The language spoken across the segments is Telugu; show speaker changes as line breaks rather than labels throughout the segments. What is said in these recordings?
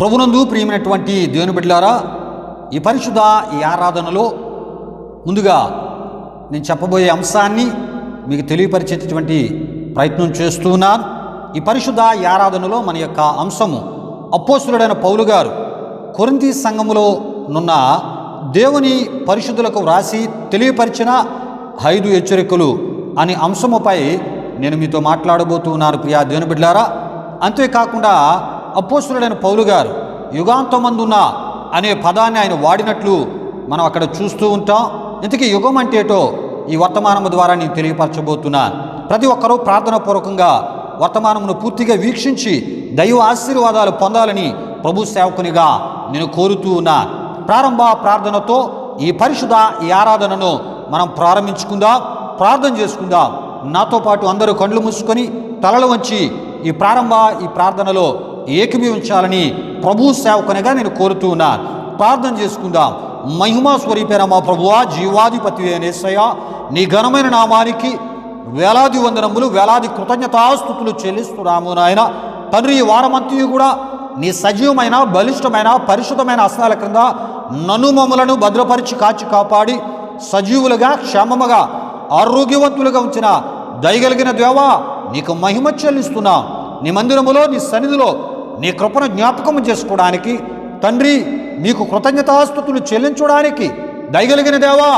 ప్రభునందు ప్రియమైనటువంటి దేవుని బిడ్డలారా, ఈ పరిశుద్ధ ఈ ఆరాధనలో ముందుగా నేను చెప్పబోయే అంశాన్ని మీకు తెలియపరిచేటటువంటి ప్రయత్నం చేస్తున్నాను. ఈ పరిశుద్ధ ఈ ఆరాధనలో మన యొక్క అంశము అపోస్తలుడైన పౌలు గారు కొరింథీ సంఘములో నున్న దేవుని పరిశుద్ధులకు వ్రాసి తెలియపరిచిన 5 హెచ్చరికలు అనే అంశముపై నేను మీతో మాట్లాడబోతున్నాను. ప్రియా దేవుని బిడ్డలారా, అంతేకాకుండా అపోస్తలుడైన పౌలు గారు యుగాంతమందున్న అనే పదాన్ని ఆయన వాడినట్లు మనం అక్కడ చూస్తూ ఉంటాం. ఇంతకీ యుగం అంటే ఏటో ఈ వర్తమానము ద్వారా నేను తెలియపరచబోతున్నాను. ప్రతి ఒక్కరూ ప్రార్థనాపూర్వకంగా వర్తమానమును పూర్తిగా వీక్షించి దైవ ఆశీర్వాదాలు పొందాలని ప్రభు సేవకునిగా నేను కోరుతూ ఉన్నాను. ప్రారంభ ప్రార్థనతో ఈ పరిశుద్ధ ఈ ఆరాధనను మనం ప్రారంభించుకుందాం, ప్రార్థన చేసుకుందాం. నాతో పాటు అందరూ కళ్ళు మూసుకొని తలలు వంచి ఈ ప్రార్థనలో ఏకీభవించాలని ప్రభు సేవకునిగా నేను కోరుతూ ఉన్నాను. ప్రార్థన చేసుకుందాం. మహిమా స్వరూపైన మా ప్రభువా, జీవాధిపతి అయిన యేసయ్యా, నీ ఘనమైన నామానికి వేలాది వందనములు, వేలాది కృతజ్ఞతాస్తుతులు చెల్లిస్తున్నాము నాయన. తండ్రి, ఈ వారమంతా కూడా నీ సజీవమైన, బలిష్టమైన, పరిశుద్ధమైన హస్తాల క్రింద నన్ను మమ్మలను భద్రపరిచి కాచి కాపాడి సజీవులుగా, క్షేమముగా, ఆరోగ్యవంతులుగా ఉంచిన దయగలిగిన దేవా, నీకు మహిమ చెల్లిస్తున్నాం. నీ మందిరములో, నీ సన్నిధిలో నీ కృపను జ్ఞాపకం చేసుకోవడానికి తండ్రి, నీకు కృతజ్ఞతాస్తుతులు చెల్లించడానికి దయగలిగిన దేవా,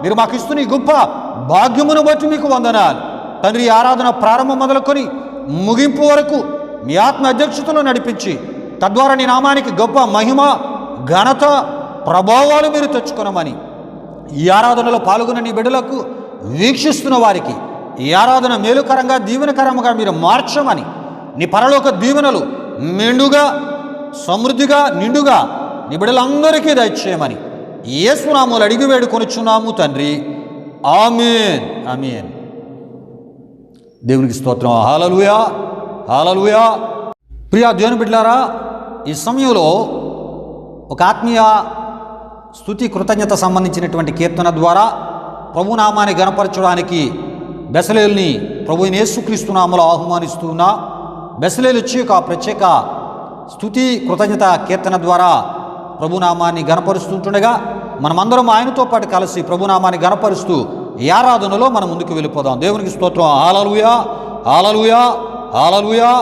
మీరు మాకు ఇస్తున్న ఈ గొప్ప భాగ్యమును బట్టి మీకు వందనాలు తండ్రి. ఆరాధన ప్రారంభం మొదలుకొని ముగింపు వరకు మీ ఆత్మ అధ్యక్షతలో నడిపించి తద్వారా నీ నామానికి గొప్ప మహిమ, ఘనత, ప్రభావాలు మీరు తెచ్చుకొనమని, ఈ ఆరాధనలో పాల్గొన్న నీ బిడ్డలకు, వీక్షిస్తున్న వారికి ఈ ఆరాధన మేలుకరంగా, దీవెనకరంగా మీరు మార్చమని, నీ పరలోక దీవెనలు మెండుగా, సమృద్ధిగా, నిండుగా నీ బిడ్డలందరికీ దయచేయమని యేసు నామములో అడిగి వేడుకొనుచున్నాము తండ్రి. ఆమేన్, ఆమేన్. దేవునికి స్తోత్రం. హల్లెలూయా, హల్లెలూయా. ప్రియా దేవుని బిడ్డలారా, ఈ సమయంలో ఒక ఆత్మీయ స్తుతి, కృతజ్ఞత సంబంధించినటువంటి కీర్తన ద్వారా ప్రభునామాన్ని గణపరచడానికి బెసలేలుని ప్రభు యేసుక్రీస్తు నామములో ఆహ్వానిస్తున్నా. బెసలేలు వచ్చి ఒక ప్రత్యేక స్తుతి, కృతజ్ఞత కీర్తన ద్వారా ప్రభునామాన్ని గణపరుస్తుంటుండగా మనమందరం ఆయనతో పాటు కలిసి ప్రభునామాన్ని గణపరుస్తూ ఈ ఆరాధనలో మనం ముందుకు వెళ్ళిపోదాం. దేవునికి స్తోత్రం. హల్లెలూయా, హల్లెలూయా, హల్లెలూయా.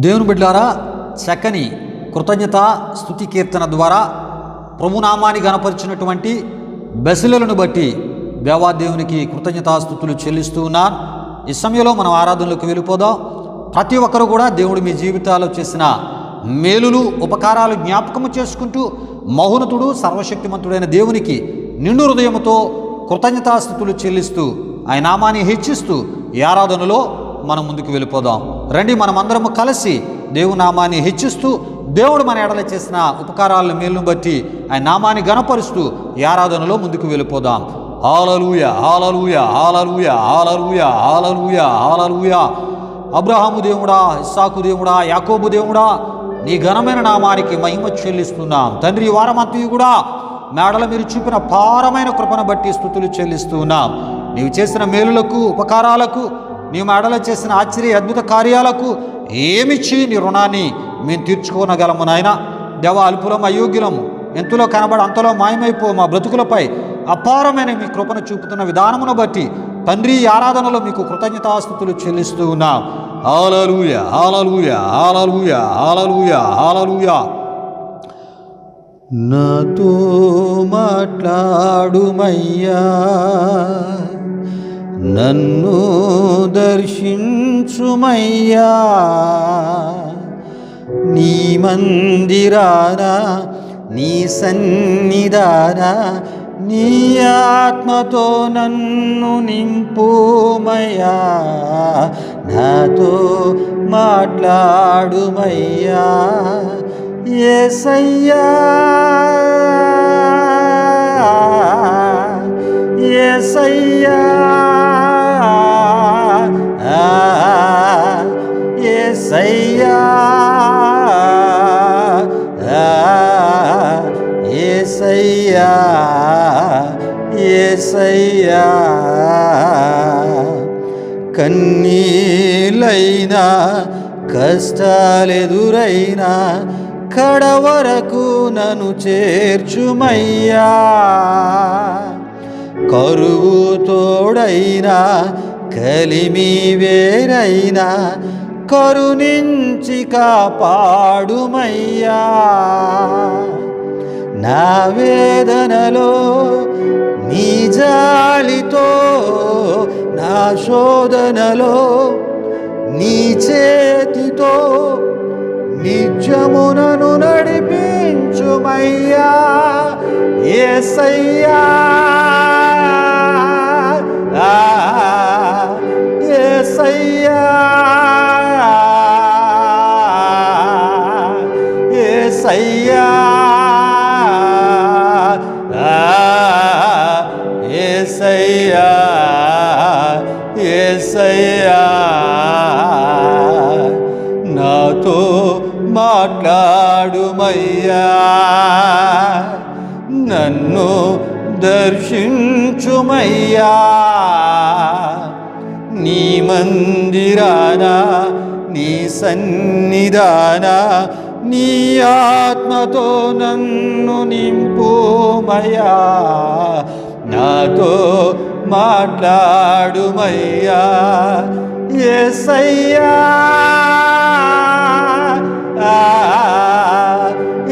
దేవుని బిడ్డలారా, చక్కని కృతజ్ఞత స్తుతి కీర్తన ద్వారా ప్రభునామాన్ని గణపరిచినటువంటి బెసలను బట్టి దేవాదేవునికి కృతజ్ఞతాస్తుతులు చెల్లిస్తూ ఉన్నాను. ఈ సమయంలో మనం ఆరాధనలోకి వెళ్ళిపోదాం. ప్రతి ఒక్కరు కూడా దేవుడు మీ జీవితాల్లో చేసిన మేలులు ఉపకారాలు జ్ఞాపకము చేసుకుంటూ మహోన్నతుడు సర్వశక్తిమంతుడైన దేవునికి నిండు హృదయంతో కృతజ్ఞతాస్తుతులు చెల్లిస్తూ ఆయన నామాన్ని హెచ్చిస్తూ ఈ ఆరాధనలో మనం ముందుకు వెళ్ళిపోదాం. రండి, మనమందరము కలిసి దేవుని నామాన్ని హెచ్చిస్తూ దేవుడు మన ఎడల చేసిన ఉపకారాలను మేలును బట్టి ఆయన నామాన్ని గణపరుస్తూ ఈ ఆరాధనలో ముందుకు వెళ్ళిపోదాం. హల్లెలూయా, హల్లెలూయా, హల్లెలూయా, హల్లెలూయా, హల్లెలూయా, హల్లెలూయా. అబ్రహాము దేవుడా, ఇస్సాకు దేవుడా, యాకోబు దేవుడా, నీ ఘనమైన నామానికి మహిమ చెల్లిస్తున్నాం. తండ్రి, ఈ వారమంతా కూడా మేడల మీరు చూపిన పారమైన కృపను బట్టి స్తుతులు చెల్లిస్తున్నాం. నీవు చేసిన మేలులకు ఉపకారాలకు, నీ మేడల చేసిన ఆశ్చర్య అద్భుత కార్యాలకు ఏమిచ్చి నీ రుణాన్ని మేము తీర్చుకోనగలము నాయన. దేవ, అల్పులం అయోగ్యులము, ఎంతలో కనబడి అంతలో మాయమైపో మా బ్రతుకులపై అపారమైన మీ కృపను చూపుతున్న విధానమును బట్టి తండ్రి, ఈ ఆరాధనలో మీకు కృతజ్ఞతాస్తుతులు చెల్లిస్తూ ఉన్నాం. హల్లెలూయా, హల్లెలూయా, హల్లెలూయా, హల్లెలూయా, హల్లెలూయా. నాతో మాట్లాడుమయ్యా, నన్ను దర్శించుమయ్యా, నీ మందిరాన నీ సన్నిధాన నీ ఆత్మతో నన్ను నింపుమయ్యా, నాతో మాట్లాడుమయ్యా యేసయ్యా, యేసయ్యా, యేసయ్యా, యేసయ్యా, యేసయ్యా. కన్నీలైనా కష్టాలెదురైనా కడవరకు నన్ను చేర్చుమయ్యా, కరువు తోడైనా కలిమి వేరైనా కరుణించి కాపాడుమయ్యా, నా వేదనలో నీ జాలితో, నా శోధనలో నీ చేతితో నిత్యమునను నడిపించుమయ్యా యేసయ్యా, యేసయ్యా, యేసయ్యా, యేసయ్యా, యేసయ్యా. నాతో మాట్లాడుమయ్యా, నన్ను దర్శించుమయ్యా, నీ మందిరాన నీ సన్నిధాన నీ ఆత్మతో నన్ను నింపుమయ్యా, నాతో మాట్లాడుమయ్యా యేసయ్యా,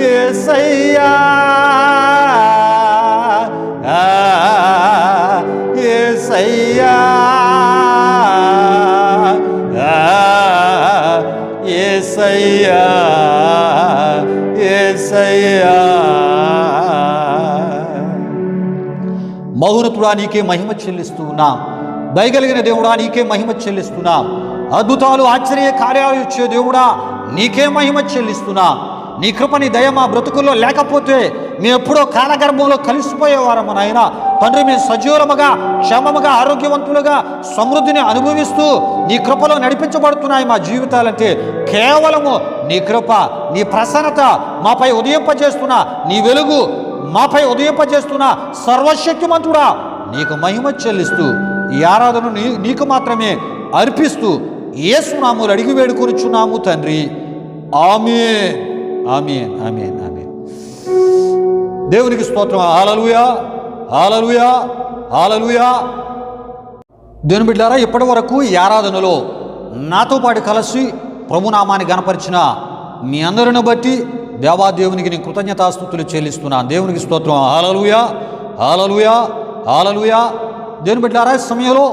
యేసయ్యా, యేసయ్యా, యేసయ్యా, యేసయ్యా. మహోన్నతుడా, నీకే మహిమ చెల్లిస్తూ ఉన్నాం. దయగలిగిన దేవుడా, నీకే మహిమ చెల్లిస్తున్నాం. అద్భుతాలు ఆశ్చర్య కార్యాలు ఇచ్చే దేవుడా, నీకే మహిమ చెల్లిస్తున్నాం. నీ కృప నీ దయ మా బ్రతుకుల్లో లేకపోతే మేము ఎప్పుడో కాలగర్భంలో కలిసిపోయేవారము నాయన. తండ్రి, మేము సజీవముగా క్షేమముగా ఆరోగ్యవంతులుగా సమృద్ధిని అనుభవిస్తూ నీ కృపలో నడిపించబడుతున్నాయి మా జీవితాలంటే కేవలము నీ కృప, నీ ప్రసన్నత మాపై ఉదయింపజేస్తున్న నీ వెలుగు మాపై ఉదయింపజేస్తున్న సర్వశక్తిమంతుడా, నీకు మహిమ చెల్లిస్తూ ఈ ఆరాధన నీకు మాత్రమే అర్పిస్తూ యేసు నామములో అడిగి వేడుకొనుచున్నాము తండ్రి. ఆమేన్, ఆమేన్, ఆమేన్, ఆమేన్. దేవునికి స్తోత్రం. హల్లెలూయా, హల్లెలూయా, హల్లెలూయా. దేవుని బిడ్డలారా, ఇప్పటి వరకు ఈ ఆరాధనలో నాతో పాటు కలిసి ప్రభునామాన్ని గణపరిచిన మీ అందరిని బట్టి దేవాదేవునికి నేను కృతజ్ఞతాస్తుతులు చెల్లిస్తున్నాను. దేవునికి స్తోత్రం. హల్లెలూయా, హల్లెలూయా, హల్లెలూయా. దేవుని బిడ్డలారా, ఈ సమయంలో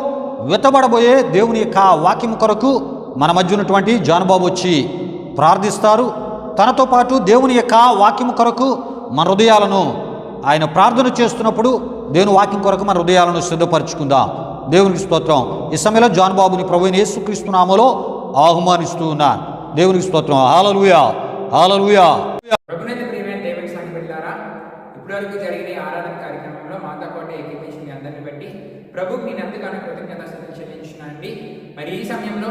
వెతబడబోయే దేవుని యొక్క వాక్యం కొరకు మన మధ్య ఉన్నటువంటి జానుబాబు వచ్చి ప్రార్థిస్తారు. తనతో పాటు దేవుని యొక్క వాక్యం కొరకు మన హృదయాలను ఆయన ప్రార్థన చేస్తున్నప్పుడు దేవుని వాక్యం కొరకు మన హృదయాలను సిద్ధపరచుకుందాం. దేవునికి స్తోత్రం. ఈ సమయంలో జానుబాబుని ప్రభువైన యేసుక్రీస్తు నామములో ఆహ్వానిస్తూ ఉన్నాను. దేవునికి స్తోత్రం. హల్లెలూయా, హల్లెలూయా.
ప్రభునందు ప్రియమైన దేవుని సంఘ బిడ్డలారా, ఇప్పటివరకు జరిగిన ఈ ఆరాధన కార్యక్రమంలో మాతో పాటు ఏకీభవించిన మీ అందరిని బట్టి ప్రభువుకి నేను ఎంతగానో కృతజ్ఞతాస్తుతులు చెల్లించున్నానండి. మరి ఈ సమయంలో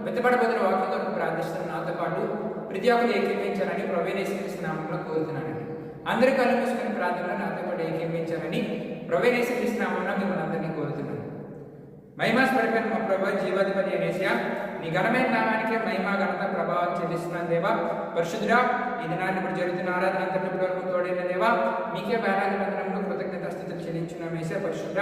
వెతబడబోతున్న వాక్యం కొరకు ప్రార్థిస్తున్న నాతో పాటు ప్రతి ఒక్కరు ఏకీభవించాలని ప్రభువైన యేసుక్రీస్తు నామములో కోరుతున్నానండి. అందరి కళ్ళు మూసుకొని ప్రార్థనలో నాతో పాటు ఏకీభవించాలని ప్రభువైన యేసుక్రీస్తు నామములో మిమ్మల్ని అందరినీ కోరుతున్నాను. మహిమాస్పడిపోయిన మా ప్రభు జీవాధిపతి అనేసియా, నీ ఘనమైన నామానికి మహిమ ఘనత ప్రభావం చెల్లిస్తున్నాను దేవా. పరిశుద్ధుడా, ఈ దినాన్ని ఇప్పుడు జరుగుతున్న ఆరాధన అంతటి వరకు తోడైన దేవా, మీకే వేలాది వందనములు కృతజ్ఞతాస్తుతులు చెల్లించున్నాం వేసే పరిశుద్ధ.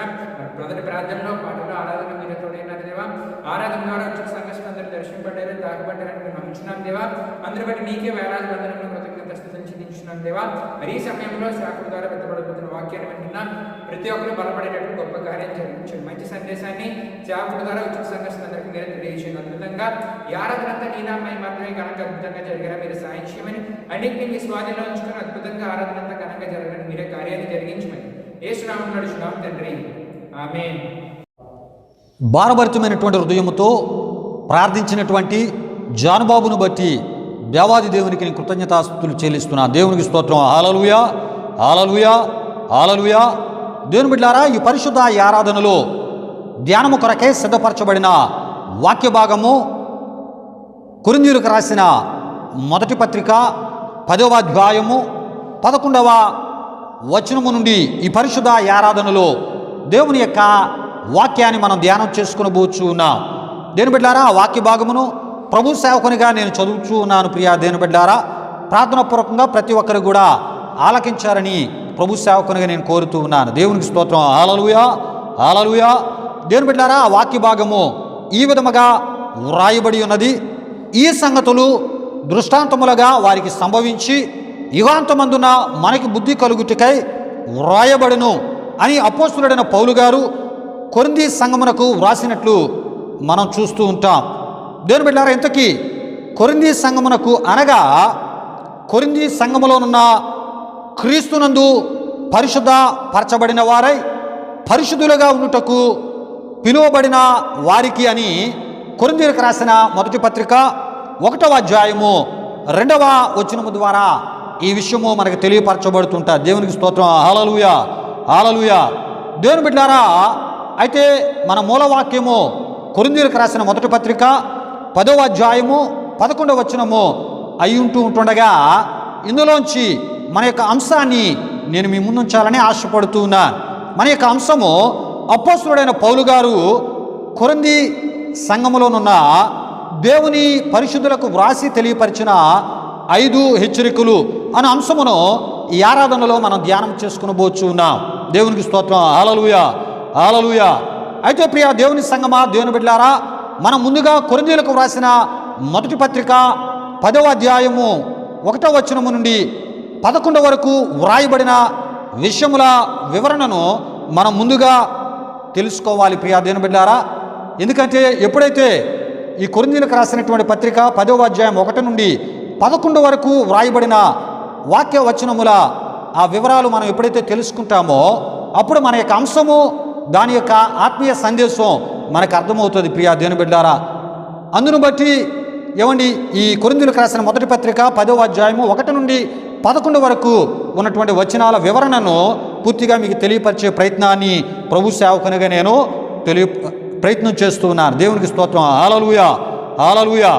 మొదటి ప్రార్థనలో పాటలో ఆరాధన మీరు తోడైన దేవా. ఆరాధన ద్వారా వచ్చిన సంఘర్షణ అందరూ దర్శింపడ్డారు, తాకబడ్డారని మేము నమ్ముచున్నాం దేవా. అందరి బట్టి మీకే వేలాది వందనములు కృతజ్ఞతాస్తుతులు చెల్లించున్నాం దేవా. మరి ఈ సమయంలో శాఖల ద్వారా వెతబడబోతున్న వాక్యాన్ని వింటున్నా ప్రతి ఒక్కరు బలపడేటట్టు గొప్ప కార్యం జరిగించండి. మంచి సందేశాన్ని సేవకుల ద్వారా వచ్చిన సంఘర్షణ అందరికీ మీరు తెలియజేయండి. అద్భుతంగా ఈ ఆరాధన అంతా నీ నామై మాత్రమే కనుక అద్భుతంగా జరిగారా మీరు సాయం చేయమని, అన్నింటినీ మీ స్వాధీనంలో ఉంచుకొని అద్భుతంగా ఆరాధన అంతా ఘనంగా జరగని మీరే కార్యాన్ని జరిగించమని యేసు నామములో అడుగుచున్నాం తండ్రి, ఆమేన్.
భారభరితమైనటువంటి హృదయముతో ప్రార్థించినటువంటి జానుబాబును బట్టి దేవాది దేవునికి నేను కృతజ్ఞతాస్తుతులు చెల్లిస్తున్నా. దేవునికి స్తోత్రం. హల్లెలూయా, హల్లెలూయా, హల్లెలూయా. దేవుని బిడ్డలారా, ఈ పరిశుద్ధ ఈ ఆరాధనలో ధ్యానము కొరకే సిద్ధపరచబడిన వాక్య భాగము కొరింథీయులకు రాసిన మొదటి పత్రిక 10వ అధ్యాయము 11వ వచనము నుండి ఈ పరిశుద్ధ ఈ ఆరాధనలో దేవుని యొక్క వాక్యాన్ని మనం ధ్యానం చేసుకునబోచు ఉన్నాం. దేవుని బిడ్డలారా, ఆ వాక్య భాగమును ప్రభు సేవకునిగా నేను చదువుచూ ఉన్నాను. ప్రియా దేవుని బిడ్డలారా, ప్రార్థనాపూర్వకంగా ప్రతి ఒక్కరు కూడా ఆలకించారని ప్రభు సేవకునిగా నేను కోరుతూ ఉన్నాను. దేవునికి స్తోత్రం. హల్లెలూయా, హల్లెలూయా. దేవుని బిడ్డలారా, ఆ వాక్య భాగము ఈ విధముగా వ్రాయబడి ఉన్నది. ఈ సంగతులు దృష్టాంతములుగా వారికి సంభవించి యుగాంతమందున మనకి బుద్ధి కలుగుటకై వ్రాయబడును అని అపోస్తులుడైన పౌలు గారు కొరింథీ సంఘమునకు వ్రాసినట్లు మనం చూస్తూ ఉంటాం. దేవుని బిడ్డలారా, ఇంతకీ కొరింథీ సంఘమునకు అనగా కొరింథీ సంఘములోనున్న క్రీస్తునందు పరిశుద్ధ పరచబడిన వారై పరిశుద్ధులుగా ఉండుటకు పిలువబడిన వారికి అని కొరింథీయులకు రాసిన మొదటి పత్రిక 1వ అధ్యాయము 2వ వచనము ద్వారా ఈ విషయము మనకు తెలియపరచబడుతుంటారు. దేవునికి స్తోత్రం. హల్లెలూయా, హల్లెలూయా. దేవుని బిడ్డలారా, అయితే మన మూలవాక్యము కొరింథీయులకు రాసిన మొదటి పత్రిక 10వ అధ్యాయము 11వ వచనము అయి ఉంటుండగా ఇందులోంచి మన యొక్క అంశాన్ని నేను మీ ముందుంచాలని ఆశపడుతూ ఉన్నాను. మన యొక్క అంశము అపోస్తలుడైన పౌలు గారు కొరింథీ సంఘములోనున్న దేవుని పరిశుద్ధులకు వ్రాసి తెలియపరిచిన 5 హెచ్చరికలు అనే అంశమును ఈ ఆరాధనలో మనం ధ్యానం చేసుకునబోచు ఉన్నాం. దేవునికి స్తోత్రం. హల్లెలూయా, హల్లెలూయా. అయితే ప్రియ దేవుని సంఘమా, దేవుని బిడ్డలారా, మనం ముందుగా కొరింథీయులకు వ్రాసిన మొదటి పత్రిక 10వ అధ్యాయము 1వ వచనము నుండి 11 వరకు వ్రాయబడిన విషయముల వివరణను మనం ముందుగా తెలుసుకోవాలి. ప్రియా దేవుని బిడ్డలారా, ఎందుకంటే ఎప్పుడైతే ఈ కొరింథీయులకు రాసినటువంటి పత్రిక 10వ అధ్యాయం 1 నుండి 11 వరకు వ్రాయబడిన వాక్య వచనముల ఆ వివరాలు మనం ఎప్పుడైతే తెలుసుకుంటామో అప్పుడు మన యొక్క అంశము, దాని యొక్క ఆత్మీయ సందేశం మనకు అర్థమవుతుంది. ప్రియా దేవుని బిడ్డలారా, అందును బట్టి ఏమండి, ఈ కొరింథీయులకు రాసిన మొదటి పత్రిక 10వ అధ్యాయము 1 నుండి 11 వరకు ఉన్నటువంటి వచనాల వివరణను పూర్తిగా మీకు తెలియపరిచే ప్రయత్నాన్ని ప్రభు సేవకునిగా నేను ప్రయత్నం చేస్తూ ఉన్నాను. దేవునికి స్తోత్రం. హల్లెలూయా, హల్లెలూయా.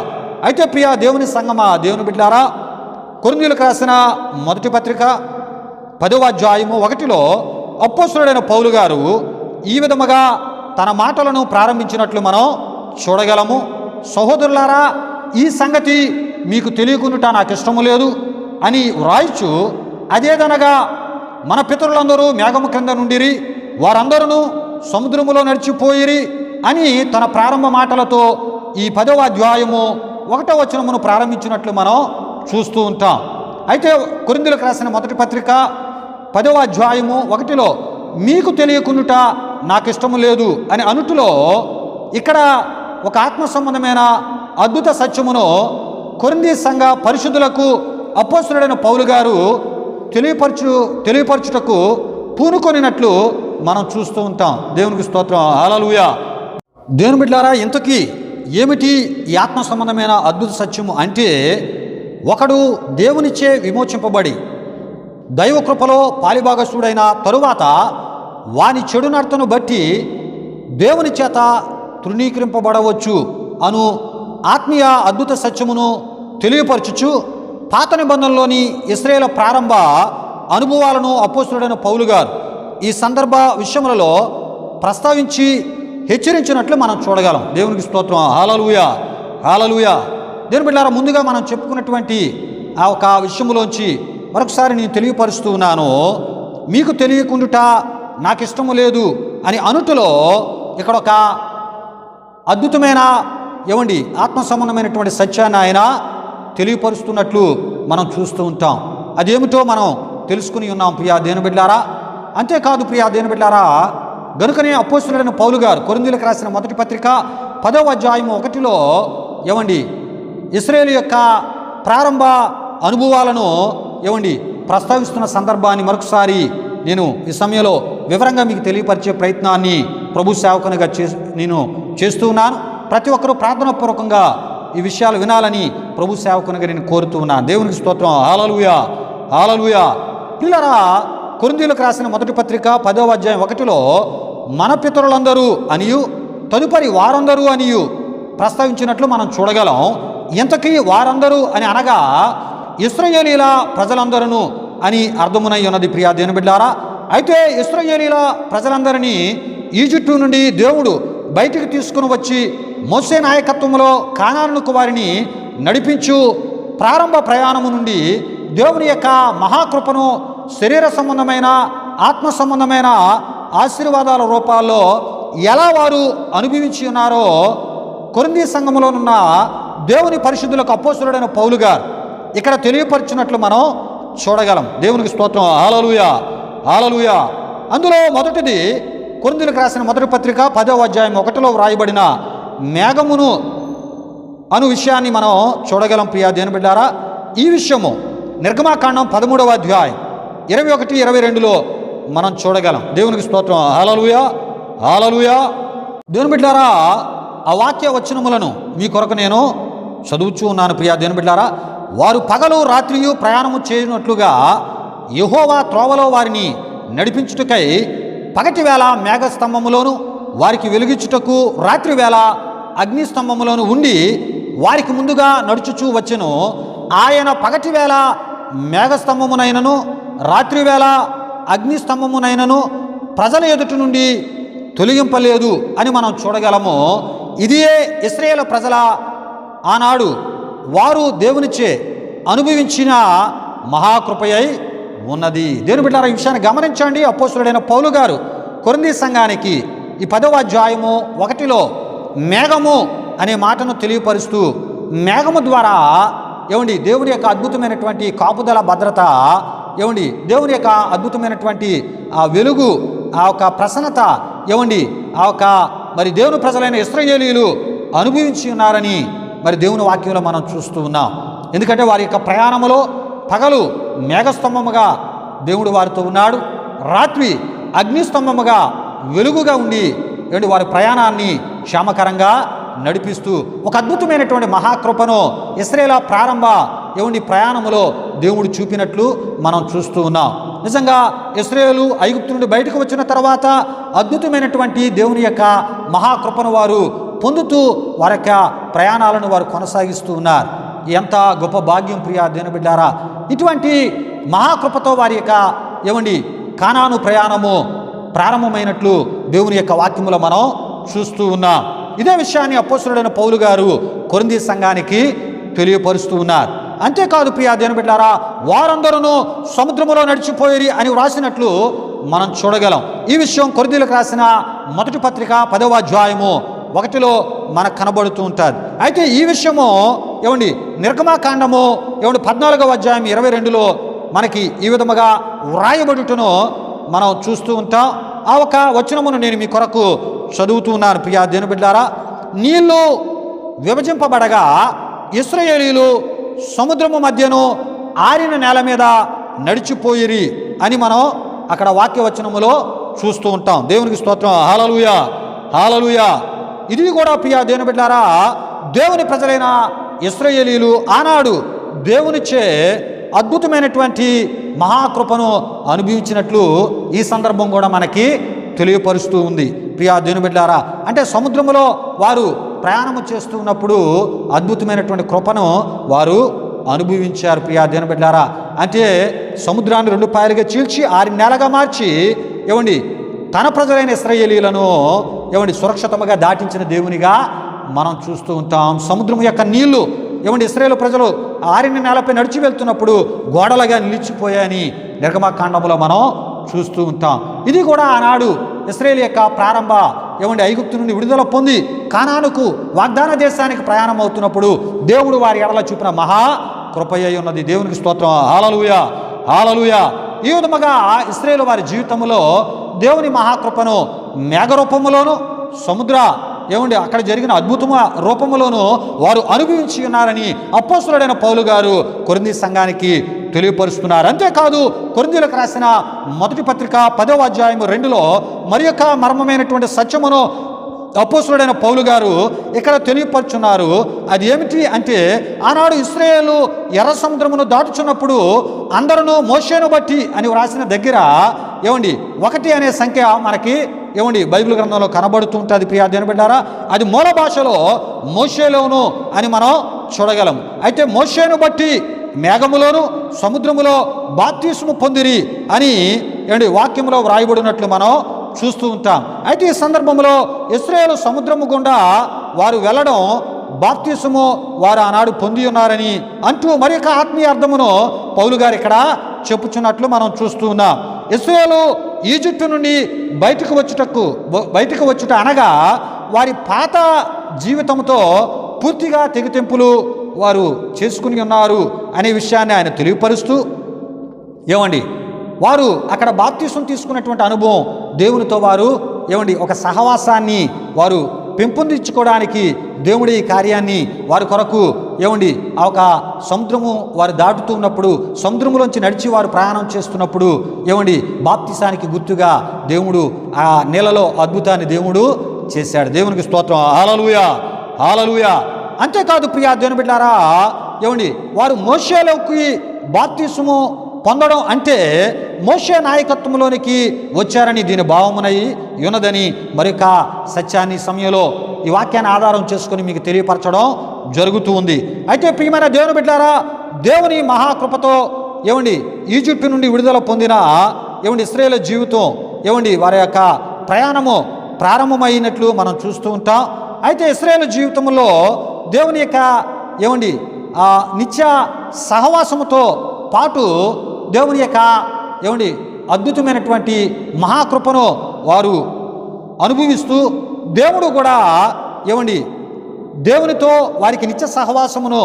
అయితే ప్రియా దేవుని సంగమా, దేవుని బిడ్డలారా, కొరింథీయులకు రాసిన మొదటి పత్రిక 10వ అధ్యాయము 1లో అపోస్తలుడైన పౌలు గారు ఈ విధముగా తన మాటలను ప్రారంభించినట్లు మనం చూడగలము. సహోదరులారా, ఈ సంగతి మీకు తెలియకుండా నాకు ఇష్టము లేదు అని వ్రాయిచు, అదేదనగా మన పితరులందరూ మేఘము క్రింద నుండిరి, వారందరూ సముద్రములో నడిచిపోయిరి అని తన ప్రారంభ మాటలతో ఈ 10వ అధ్యాయము 1వ వచనమును ప్రారంభించినట్లు మనం చూస్తూ ఉంటాం. అయితే కొరింథీయులకు రాసిన మొదటి పత్రిక 10వ అధ్యాయము 1లో మీకు తెలియకుండుట నాకు ఇష్టము లేదు అని అనుటలో ఇక్కడ ఒక ఆత్మ సంబంధమైన అద్భుత సత్యమును కొరింథీ సంఘ పరిశుద్ధులకు అపోస్తలుడైన పౌలు గారు తెలియపరచుటకు పూనుకొనినట్లు మనం చూస్తూ ఉంటాం. దేవునికి స్తోత్రం, హల్లెలూయా. దేవుని బిడ్డలారా, ఇంతకీ ఏమిటి ఈ ఆత్మ సంబంధమైన అద్భుత సత్యము అంటే, ఒకడు దేవునిచే విమోచింపబడి దైవ కృపలో పాలిభాగస్తుడైన తరువాత వాని చెడు నడతను బట్టి దేవుని చేత తృణీకరింపబడవచ్చు అను ఆత్మీయ అద్భుత సత్యమును తెలియపరచుచు పాత నిబంధనలోని ఇశ్రాయేలు ప్రారంభ అనుభవాలను అపోస్తలుడైన పౌలు గారు ఈ సందర్భ విషయములలో ప్రస్తావించి హెచ్చరించినట్లు మనం చూడగలం. దేవునికి స్తోత్రం, హల్లెలూయా, హల్లెలూయా. దేవుని బిడ్డలారా, ముందుగా మనం చెప్పుకున్నటువంటి ఆ ఒక విషయంలోంచి మరొకసారి నేను తెలియపరుస్తూ ఉన్నాను. మీకు తెలియకుండుట నాకు ఇష్టము లేదు అని అనుటలో ఇక్కడ ఒక అద్భుతమైన ఆత్మ సంబంధమైనటువంటి సత్యాన్ని ఆయన తెలియపరుస్తున్నట్లు మనం చూస్తూ ఉంటాం. అదేమిటో మనం తెలుసుకుని ఉన్నాం ప్రియా దేవుని బిడ్డలారా. అంతేకాదు ప్రియా దేవుని బిడ్డలారా, గనుకనే అపోస్తలుడైన పౌలు గారు కొరింథీయులకు రాసిన మొదటి పత్రిక 10వ అధ్యాయము 1లో ఇశ్రాయేలు యొక్క ప్రారంభ అనుభవాలను ప్రస్తావిస్తున్న సందర్భాన్ని మరొకసారి నేను ఈ సమయంలో వివరంగా మీకు తెలియపరిచే ప్రయత్నాన్ని ప్రభు సేవకునిగా నేను చేస్తూ ఉన్నాను. ప్రతి ఒక్కరూ ప్రార్థనాపూర్వకంగా ఈ విషయాలు వినాలని ప్రభు సేవకునిగా నేను కోరుతూ ఉన్నాను. దేవునికి స్తోత్రం, హల్లెలూయా, హల్లెలూయా. పిల్లరా, కొరింథీయులకు రాసిన మొదటి పత్రిక 10వ అధ్యాయం 1లో మన పితరులందరూ అనియు తదుపరి వారందరూ అనియు ప్రస్తావించినట్లు మనం చూడగలం. ఇంతకీ వారందరూ అని అనగా ఇశ్రాయేలీల ప్రజలందరూ అని అర్థమునై ఉన్నది ప్రియా దేవుని బిడ్డలారా. అయితే ఇశ్రాయేలీల ప్రజలందరినీ ఈజిప్టు నుండి దేవుడు బయటికి తీసుకుని వచ్చి మోసే నాయకత్వంలో కానానుకు వారిని నడిపించు ప్రారంభ ప్రయాణము నుండి దేవుని యొక్క మహాకృపను శరీర సంబంధమైన ఆత్మ సంబంధమైన ఆశీర్వాదాల రూపాల్లో ఎలా వారు అనుభవించి ఉన్నారో కొరింథీ సంఘములోనున్న దేవుని పరిశుద్ధులకు అపోస్తలుడైన పౌలు గారు ఇక్కడ తెలియపరిచినట్లు మనం చూడగలం. దేవునికి స్తోత్రం, హల్లెలూయా, హల్లెలూయా. అందులో మొదటిది కొరింథీయులకు రాసిన మొదటి పత్రిక 10వ అధ్యాయం 1లో వ్రాయబడిన మేఘమును అను విషయాన్ని మనం చూడగలం ప్రియా దేవుని బిడ్డలారా. ఈ విషయము నిర్గమాకాండం 13వ అధ్యాయం 21, 22లో మనం చూడగలం. దేవునికి స్తోత్రం, హల్లెలూయా, హల్లెలూయా. దేవుని బిడ్డలారా, ఆ వాక్య వచనములను మీ కొరకు నేను చదువుచూ ఉన్నాను ప్రియా దేవుని బిడ్డలారా. వారు పగలు రాత్రియు ప్రయాణము చేయనట్లుగా యెహోవా త్రోవలో వారిని నడిపించుటకై పగటి వేళ మేఘస్తంభములోను వారికి వెలుగిచ్చుటకు రాత్రి వేళ అగ్నిస్తంభములోను ఉండి వారికి ముందుగా నడుచుచూ వచ్చెను. ఆయన పగటి వేళ మేఘస్తంభమునైనను రాత్రి వేళ అగ్నిస్తంభమునైనను ప్రజల ఎదుటి నుండి తొలగింపలేదు అని మనం చూడగలము. ఇదియే ఇశ్రాయేలు ప్రజల ఆనాడు వారు దేవునిచే అనుభవించిన మహాకృపయై ఉన్నది. దేవుని బిడ్డలారా, ఈ విషయాన్ని గమనించండి. అపోస్తలుడైన పౌలు గారు కొరింథీ సంఘానికి ఈ 10వ అధ్యాయము 1లో మేఘము అనే మాటను తెలియపరుస్తూ మేఘము ద్వారా దేవుని యొక్క అద్భుతమైనటువంటి కాపుదల భద్రత, దేవుని యొక్క అద్భుతమైనటువంటి ఆ వెలుగు, ఆ యొక్క ప్రసన్నత, ఆ యొక్క మరి దేవుని ప్రజలైన ఇశ్రాయేలీయులు అనుభవించి ఉన్నారని మరి దేవుని వాక్యంలో మనం చూస్తూ ఉన్నాం. ఎందుకంటే వారి యొక్క ప్రయాణములో పగలు మేఘస్తంభముగా దేవుడు వారితో ఉన్నాడు, రాత్రి అగ్నిస్తంభముగా వెలుగుగా ఉండి వారి ప్రయాణాన్ని క్షేమకరంగా నడిపిస్తూ ఒక అద్భుతమైనటువంటి మహాకృపను ఇశ్రాయేలు ప్రారంభ ప్రయాణములో దేవుడు చూపినట్లు మనం చూస్తూ ఉన్నాం. నిజంగా ఇశ్రాయేలు ఐగుప్తు నుండి బయటకు వచ్చిన తర్వాత అద్భుతమైనటువంటి దేవుని యొక్క మహాకృపను వారు పొందుతూ వారి యొక్క ప్రయాణాలను వారు కొనసాగిస్తూ ఉన్నారు. ఎంత గొప్ప భాగ్యం ప్రియా దేవుని బిడ్డారా. ఇటువంటి మహాకృపతో వారి యొక్క కానాను ప్రయాణము ప్రారంభమైనట్లు దేవుని యొక్క వాక్యములో మనం చూస్తూ ఉన్నాం. ఇదే విషయాన్ని అపోస్తలుడైన పౌలు గారు కొరింథీ సంఘానికి తెలియపరుస్తూ ఉన్నారు. అంతేకాదు ప్రియా దేవుని బిడ్డలారా, వారందరూ సముద్రములో నడిచిపోయేరి అని వ్రాసినట్లు మనం చూడగలం. ఈ విషయం కొరింథీయులకు రాసిన మొదటి పత్రిక 10వ అధ్యాయము 1లో మనకు కనబడుతూ ఉంటుంది. అయితే ఈ విషయము ఏమండి నిర్గమాకాండము 14వ అధ్యాయం 22లో మనకి ఈ విధముగా వ్రాయబడుటను మనం చూస్తూ ఉంటాం. ఆ ఒక వచనమును నేను మీ కొరకు చదువుతున్నాను. ప్రియా దేవుని బిడ్డలారా, నీళ్లు విభజింపబడగా ఇశ్రాయేలీయులు సముద్రము మధ్యను ఆరిన నేల మీద నడిచిపోయిరి అని మనం అక్కడ వాక్యవచనములో చూస్తూ ఉంటాం. దేవునికి స్తోత్రం. హల్లెలూయా, హల్లెలూయా. ఇది కూడా ప్రియా దేవుని బిడ్డలారా, దేవుని ప్రజలైన ఇశ్రాయేలీయులు ఆనాడు దేవునిచే అద్భుతమైనటువంటి మహాకృపను అనుభవించినట్లు ఈ సందర్భం కూడా మనకి తెలియపరుస్తూ ఉంది. ప్రియా దేవుని బిడ్డలారా, అంటే సముద్రములో వారు ప్రయాణము చేస్తూ ఉన్నప్పుడు అద్భుతమైనటువంటి కృపను వారు అనుభవించారు. ప్రియా దేవుని బిడ్డలారా, అంటే సముద్రాన్ని 2 పాయలుగా చీల్చి 6 నేలగా మార్చి ఏమండి తన ప్రజలైన ఇశ్రాయేలీయులను ఏమండి సురక్షితంగా దాటించిన దేవునిగా మనం చూస్తూ ఉంటాం. సముద్రం యొక్క నీళ్లు ఏమండి ఇశ్రాయేలు ప్రజలు 6 నేలపై నడిచి వెళ్తున్నప్పుడు గోడలుగా నిలిచిపోయాయని నిర్గమాకాండములో మనం చూస్తూ ఉంటాం. ఇది కూడా ఆనాడు ఇశ్రాయేలు యొక్క ప్రారంభ ఏమండి ఐగుప్తు నుండి విడుదల పొంది కానానుకు వాగ్దాన దేశానికి ప్రయాణం అవుతున్నప్పుడు దేవుడు వారి ఎడల చూపిన మహా కృపయ్య ఉన్నది. దేవునికి స్తోత్రం. హల్లెలూయా, హల్లెలూయా. ఈ విధముగా ఇశ్రాయేలు వారి జీవితంలో దేవుని మహాకృపను మేఘరూపములోను సముద్ర ఏమండి అక్కడ జరిగిన అద్భుతమ రూపములోను వారు అనుభవించి ఉన్నారని అపోస్తలుడైన పౌలు గారు కొరింథీ సంఘానికి తెలియపరుస్తున్నారు. అంతేకాదు కొరింథీయులకు రాసిన మొదటి పత్రిక 10వ అధ్యాయం 2లో మరి యొక్క మర్మమైనటువంటి సత్యమును అపోస్తలుడైన పౌలు గారు ఇక్కడ తెలియపరుచున్నారు. అది ఏమిటి అంటే ఆనాడు ఇశ్రాయేలు ఎర్ర సముద్రమును దాటుచున్నప్పుడు అందరూ మోషేను బట్టి అని వ్రాసిన దగ్గర ఏమండి 1 అనే సంఖ్య మనకి ఏమండి బైబిల్ గ్రంథంలో కనబడుతూ ఉంటుంది. ప్రియా దేవుని బిడ్డలారా, అది మూల భాషలో మోషేలోను అని మనం చూడగలం. అయితే మోషేను బట్టి మేఘములోను సముద్రములో బాప్తిస్ము పొందిరి అని ఏమండి వాక్యంలో వ్రాయబడినట్లు మనం చూస్తూ ఉంటాం. అయితే ఈ సందర్భంలో ఇశ్రాయేలు సముద్రము గుండా వారు వెళ్ళడం బాప్తిస్ము వారు ఆనాడు పొంది ఉన్నారని అంటూ మరి యొక్క ఆత్మీయ అర్థమును పౌలు గారు ఇక్కడ చెప్పుచున్నట్లు మనం చూస్తూ ఉన్నాం. ఇశ్రాయేలు ఈజిప్టు నుండి బయటకు వచ్చుట అనగా వారి పాత జీవితంతో పూర్తిగా తెగుతెంపులు వారు చేసుకుని ఉన్నారు అనే విషయాన్ని ఆయన తెలియపరుస్తూ ఏమండి వారు అక్కడ బాప్తిసం తీసుకున్నటువంటి అనుభవం దేవునితో వారు ఏమండి ఒక సహవాసాన్ని వారు పెంపొందించుకోవడానికి దేవుడి ఈ కార్యాన్ని వారి కొరకు ఏమండి ఆ ఒక సముద్రము వారు దాటుతున్నప్పుడు సముద్రములోంచి నడిచి వారు ప్రయాణం చేస్తున్నప్పుడు ఏమండి బాప్తిసానికి గుర్తుగా దేవుడు ఆ నీళ్ళలో అద్భుతాన్ని దేవుడు చేశాడు. దేవునికి స్తోత్రం. హల్లెలూయా, హల్లెలూయా. అంతేకాదు ప్రియా దేవుని బిడ్డలారా, ఏమండి వారు మోషేలోకి బాప్తిసము పొందడం అంటే మోషే నాయకత్వంలోనికి వచ్చారని దీని భావమునై ఉన్నదని మరొక సత్యాన్ని సమయంలో ఈ వాక్యాన్ని ఆధారం చేసుకుని మీకు తెలియపరచడం జరుగుతూ ఉంది. అయితే ప్రియమైన దేవుని బిడ్డలారా, దేవుని మహాకృపతో ఏమండి ఈజిప్టు నుండి విడుదల పొందిన ఏమండి ఇశ్రాయేలు జీవితం ఏమండి వారి యొక్క ప్రయాణము ప్రారంభమైనట్లు మనం చూస్తూ ఉంటాం. అయితే ఇశ్రాయేలు జీవితంలో దేవుని యొక్క ఏమండి ఆ నిత్య సహవాసముతో పాటు దేవుని యొక్క ఏమండి అద్భుతమైనటువంటి మహాకృపను వారు అనుభవిస్తూ దేవుడు కూడా ఏమండి దేవునితో వారికి నిత్య సహవాసమును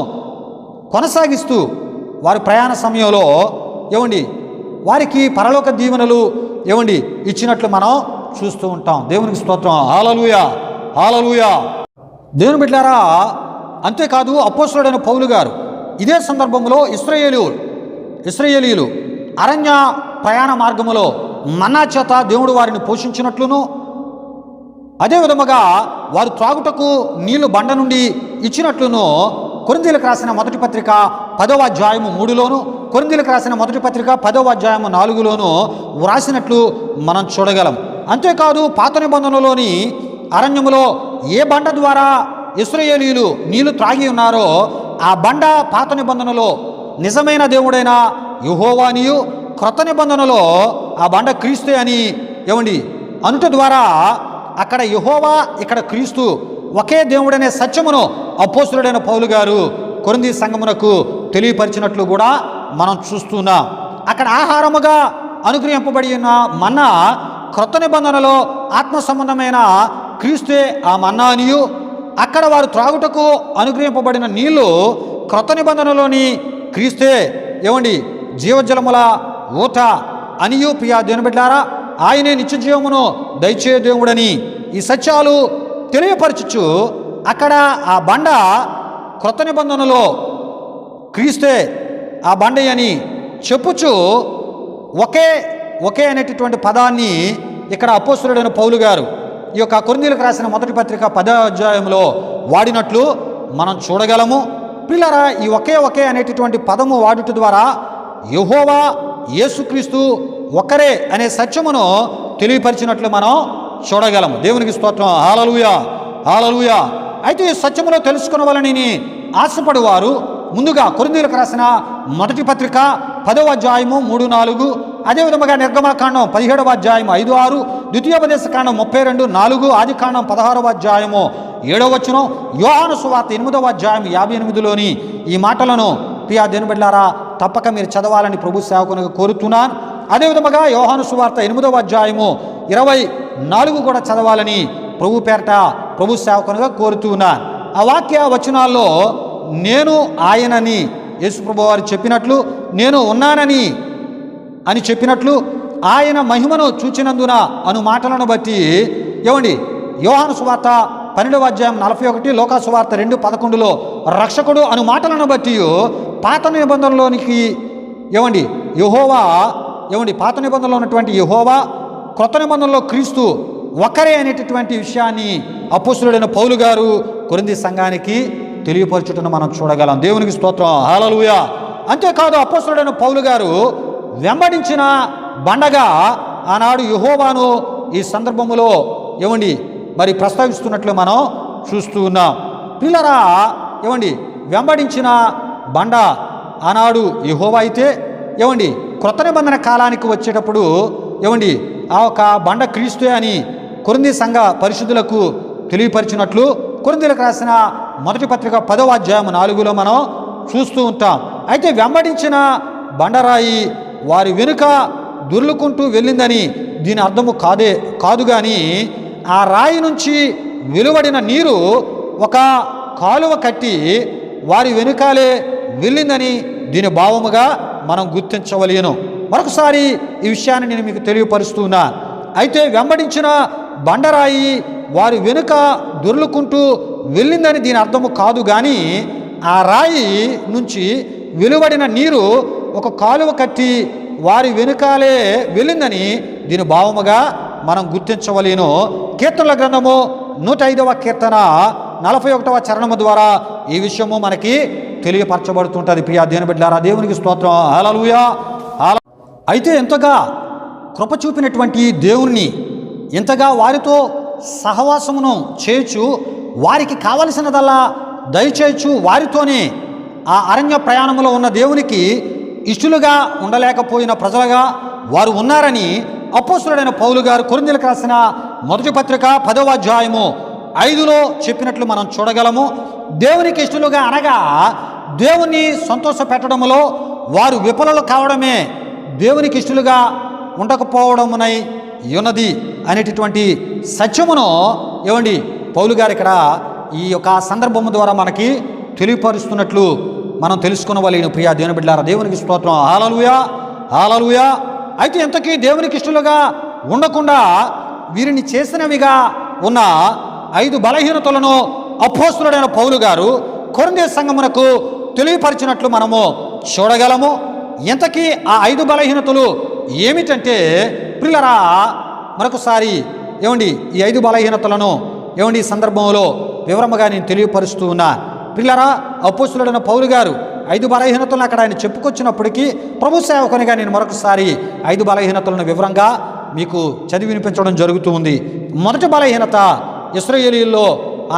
కొనసాగిస్తూ వారి ప్రయాణ సమయంలో ఏమండి వారికి పరలోక దీవెనలు ఏమండి ఇచ్చినట్లు మనం చూస్తూ ఉంటాం. దేవునికి స్తోత్రం. హల్లెలూయా, హల్లెలూయా. దేవుని బిడ్డలారా, అంతేకాదు అపోస్తలుడైన పౌలు గారు ఇదే సందర్భంలో ఇశ్రాయేలీయులు అరణ్య ప్రయాణ మార్గములో మన్నా చేత దేవుడు వారిని పోషించినట్లును అదే విధముగా వారు త్రాగుటకు నీళ్లు బండ నుండి ఇచ్చినట్లును కొరింథీయులకు రాసిన మొదటి పత్రిక 10వ అధ్యాయము 3లోను కొరింథీయులకు రాసిన మొదటి పత్రిక 10వ అధ్యాయము 4లోను వ్రాసినట్లు మనం చూడగలం. అంతేకాదు పాత నిబంధనలోని అరణ్యములో ఏ బండ ద్వారా ఇశ్రాయేలీయులు నీళ్లు త్రాగి ఉన్నారో ఆ బండ పాత నిబంధనలో నిజమైన దేవుడైన యెహోవానియు క్రొత్త నిబంధనలో ఆ బండ క్రీస్తే అని ఏమండి అనుట ద్వారా అక్కడ యెహోవా ఇక్కడ క్రీస్తు ఒకే దేవుడనే సత్యమును అపోస్తలుడైన పౌలు గారు కొరింథీ సంఘమునకు తెలియపరిచినట్లు కూడా మనం చూస్తున్నాం. అక్కడ ఆహారముగా అనుగ్రహింపబడి ఉన్న మన్నా క్రొత్త నిబంధనలో ఆత్మ సంబంధమైన క్రీస్తే ఆ మన్నా అనియు అక్కడ వారు త్రాగుటకు అనుగ్రహింపబడిన నీళ్లు క్రొత్త నిబంధనలోని క్రీస్తే ఏమండి జీవజలముల ఊట అనియు ప్రియా దేవుని బిడ్డలారా ఆయనే నిత్య జీవమును దయచే దేవుడని ఈ సత్యాలు తెలియపరచుచు అక్కడ ఆ బండ క్రొత్త నిబంధనలో క్రీస్తే ఆ బండ అని చెప్పుచు ఒకే అనేటటువంటి పదాన్ని ఇక్కడ అపోస్తలుడైన పౌలు గారు ఈ యొక్క కొరింథీయులకు రాసిన మొదటి పత్రిక 10వ అధ్యాయంలో వాడినట్లు మనం చూడగలము. పిల్లరా, ఈ ఒకే అనేటటువంటి పదము వాడుట ద్వారా యెహోవా యేసుక్రీస్తు ఒకరే అనే సత్యమును తెలియపరిచినట్లు మనం చూడగలము. దేవునికి స్తోత్రం. హల్లెలూయా, హల్లెలూయా. అయితే ఈ సత్యములో తెలుసుకునవలనని ఆశపడువారు ముందుగా కొరింథీయులకు రాసిన మొదటి పత్రిక 10వ అధ్యాయము 3-4, అదేవిధంగా నిర్గమకాండం 17వ అధ్యాయం 5-6, ద్వితీయోపదేశకాండం 32-4, ఆదికాండం 16వ అధ్యాయము 7వ వచనం, యోహాను సువార్త 8వ అధ్యాయం 58లోని ఈ మాటలను ప్రియా దేవుని బిడ్డలారా తప్పక మీరు చదవాలని ప్రభు సేవకునిగా కోరుతున్నాను. అదేవిధంగా యోహాను సువార్త 8వ అధ్యాయము 24 కూడా చదవాలని ప్రభు పేరట ప్రభు సేవకునిగా కోరుతున్నాను. ఆ వాక్య వచనాల్లో నేను ఆయనని యేసుప్రభు వారు చెప్పినట్లు, నేను ఉన్నానని అని చెప్పినట్లు, ఆయన మహిమను చూచినందున అను మాటలను బట్టి ఏమండి యోహాను సువార్త 12వ అధ్యాయం 41, లోకా సువార్త 2:11లో రక్షకుడు అను మాటలను బట్టి పాత నిబంధనలోనికి ఏమండి యెహోవా పాత నిబంధనలో ఉన్నటువంటి యెహోవా, క్రొత్త నిబంధనలో క్రీస్తు ఒకరే అనేటటువంటి విషయాన్ని అపోస్తలుడైన పౌలు గారు కొరింథీ సంఘానికి తెలియపరచుటను మనం చూడగలం. దేవునికి స్తోత్రం. హల్లెలూయా. అంతేకాదు అపోస్తలుడైన పౌలు గారు వెంబడించిన బండగా ఆనాడు యెహోవాను ఈ సందర్భములో ఏమండి మరి ప్రస్తావిస్తున్నట్లు మనం చూస్తూ ఉన్నాం. పిల్లరా, ఏమండి వెంబడించిన బండ ఆనాడు యెహోవా అయితే ఏమండి క్రొత్త నిబంధన కాలానికి వచ్చేటప్పుడు ఏమండి ఆ ఒక బండ క్రీస్తే అని కొరింథీ సంఘ పరిశుద్ధులకు తెలియపరిచినట్లు కొరింథీయులకు రాసిన మొదటి పత్రిక 10వ అధ్యాయం 4లో మనం చూస్తూ ఉంటాం. అయితే వెంబడించిన బండరాయి వారి వెనుక దొర్లుకుంటూ వెళ్ళిందని దీని అర్థము కాదు కానీ ఆ రాయి నుంచి వెలువడిన నీరు ఒక కాలువ కట్టి వారి వెనుకాలే వెళ్ళిందని దీని భావముగా మనం గుర్తించవలేను. మరొకసారి ఈ విషయాన్ని నేను మీకు తెలియపరుస్తున్నా. అయితే వెంబడించిన బండరాయి వారి వెనుక దొర్లుకుంటూ వెళ్ళిందని దీని అర్థము కాదు కానీ ఆ రాయి నుంచి వెలువడిన నీరు ఒక కాలువ కట్టి వారి వెనుకాలే వెళ్ళిందని దీని భావముగా మనం గుర్తించవలేను. కీర్తనల గ్రంథము 105వ కీర్తన 41వ చరణము ద్వారా ఈ విషయము మనకి తెలియపరచబడుతుంటుంది. ప్రియా దేవుని బిడ్డలారా దేవునికి స్తోత్రం. హల్లెలూయా. అయితే ఎంతగా కృప చూపినటువంటి దేవుణ్ణి, ఎంతగా వారితో సహవాసమును చేయొచ్చు, వారికి కావలసినదల్లా దయచేయచ్చు, వారితోనే ఆ అరణ్య ప్రయాణంలో ఉన్న దేవునికి ఇష్టలుగా ఉండలేకపోయిన ప్రజలుగా వారు ఉన్నారని అపోస్తలుడైన పౌలు గారు కొరింథీయులకు రాసిన మొదటి పత్రిక 10వ అధ్యాయము 5లో చెప్పినట్లు మనం చూడగలము. దేవునికి ఇష్టలుగా అనగా దేవుని సంతోష పెట్టడంలో వారు విఫలలు కావడమే దేవునికి ఇష్టలుగా ఉండకపోవడమునై ఉన్నది అనేటటువంటి సత్యమును ఏమండి పౌలు గారు ఇక్కడ ఈ యొక్క సందర్భము ద్వారా మనకి తెలియపరుస్తున్నట్లు మనం తెలుసుకునవలేను. ప్రియా దేవుని బిడ్డలారా దేవునికి స్తోత్రం. హల్లెలూయా, హల్లెలూయా. అయితే ఇంతకీ దేవునికి ఇష్టలుగా ఉండకుండా వీరిని చేసినవిగా ఉన్న 5 బలహీనతలను అపోస్తలుడైన పౌలు గారు కొరింథీ సంఘమునకు తెలియపరిచినట్లు మనము చూడగలము. ఇంతకీ ఆ 5 బలహీనతలు ఏమిటంటే ప్రియులారా మరొకసారి ఏమండి ఈ 5 బలహీనతలను ఏమండి ఈ సందర్భంలో వివరముగా నేను తెలియపరుస్తూ ఉన్నా. ప్రియులారా అపోస్తలుడైన పౌలు గారు 5 బలహీనతలను అక్కడ ఆయన చెప్పుకొచ్చినప్పటికీ ప్రభు సేవకునిగా నేను మరొకసారి 5 బలహీనతలను వివరంగా మీకు చదివి వినిపించడం జరుగుతూ ఉంది. మొదటి బలహీనత ఇశ్రాయేలీయుల్లో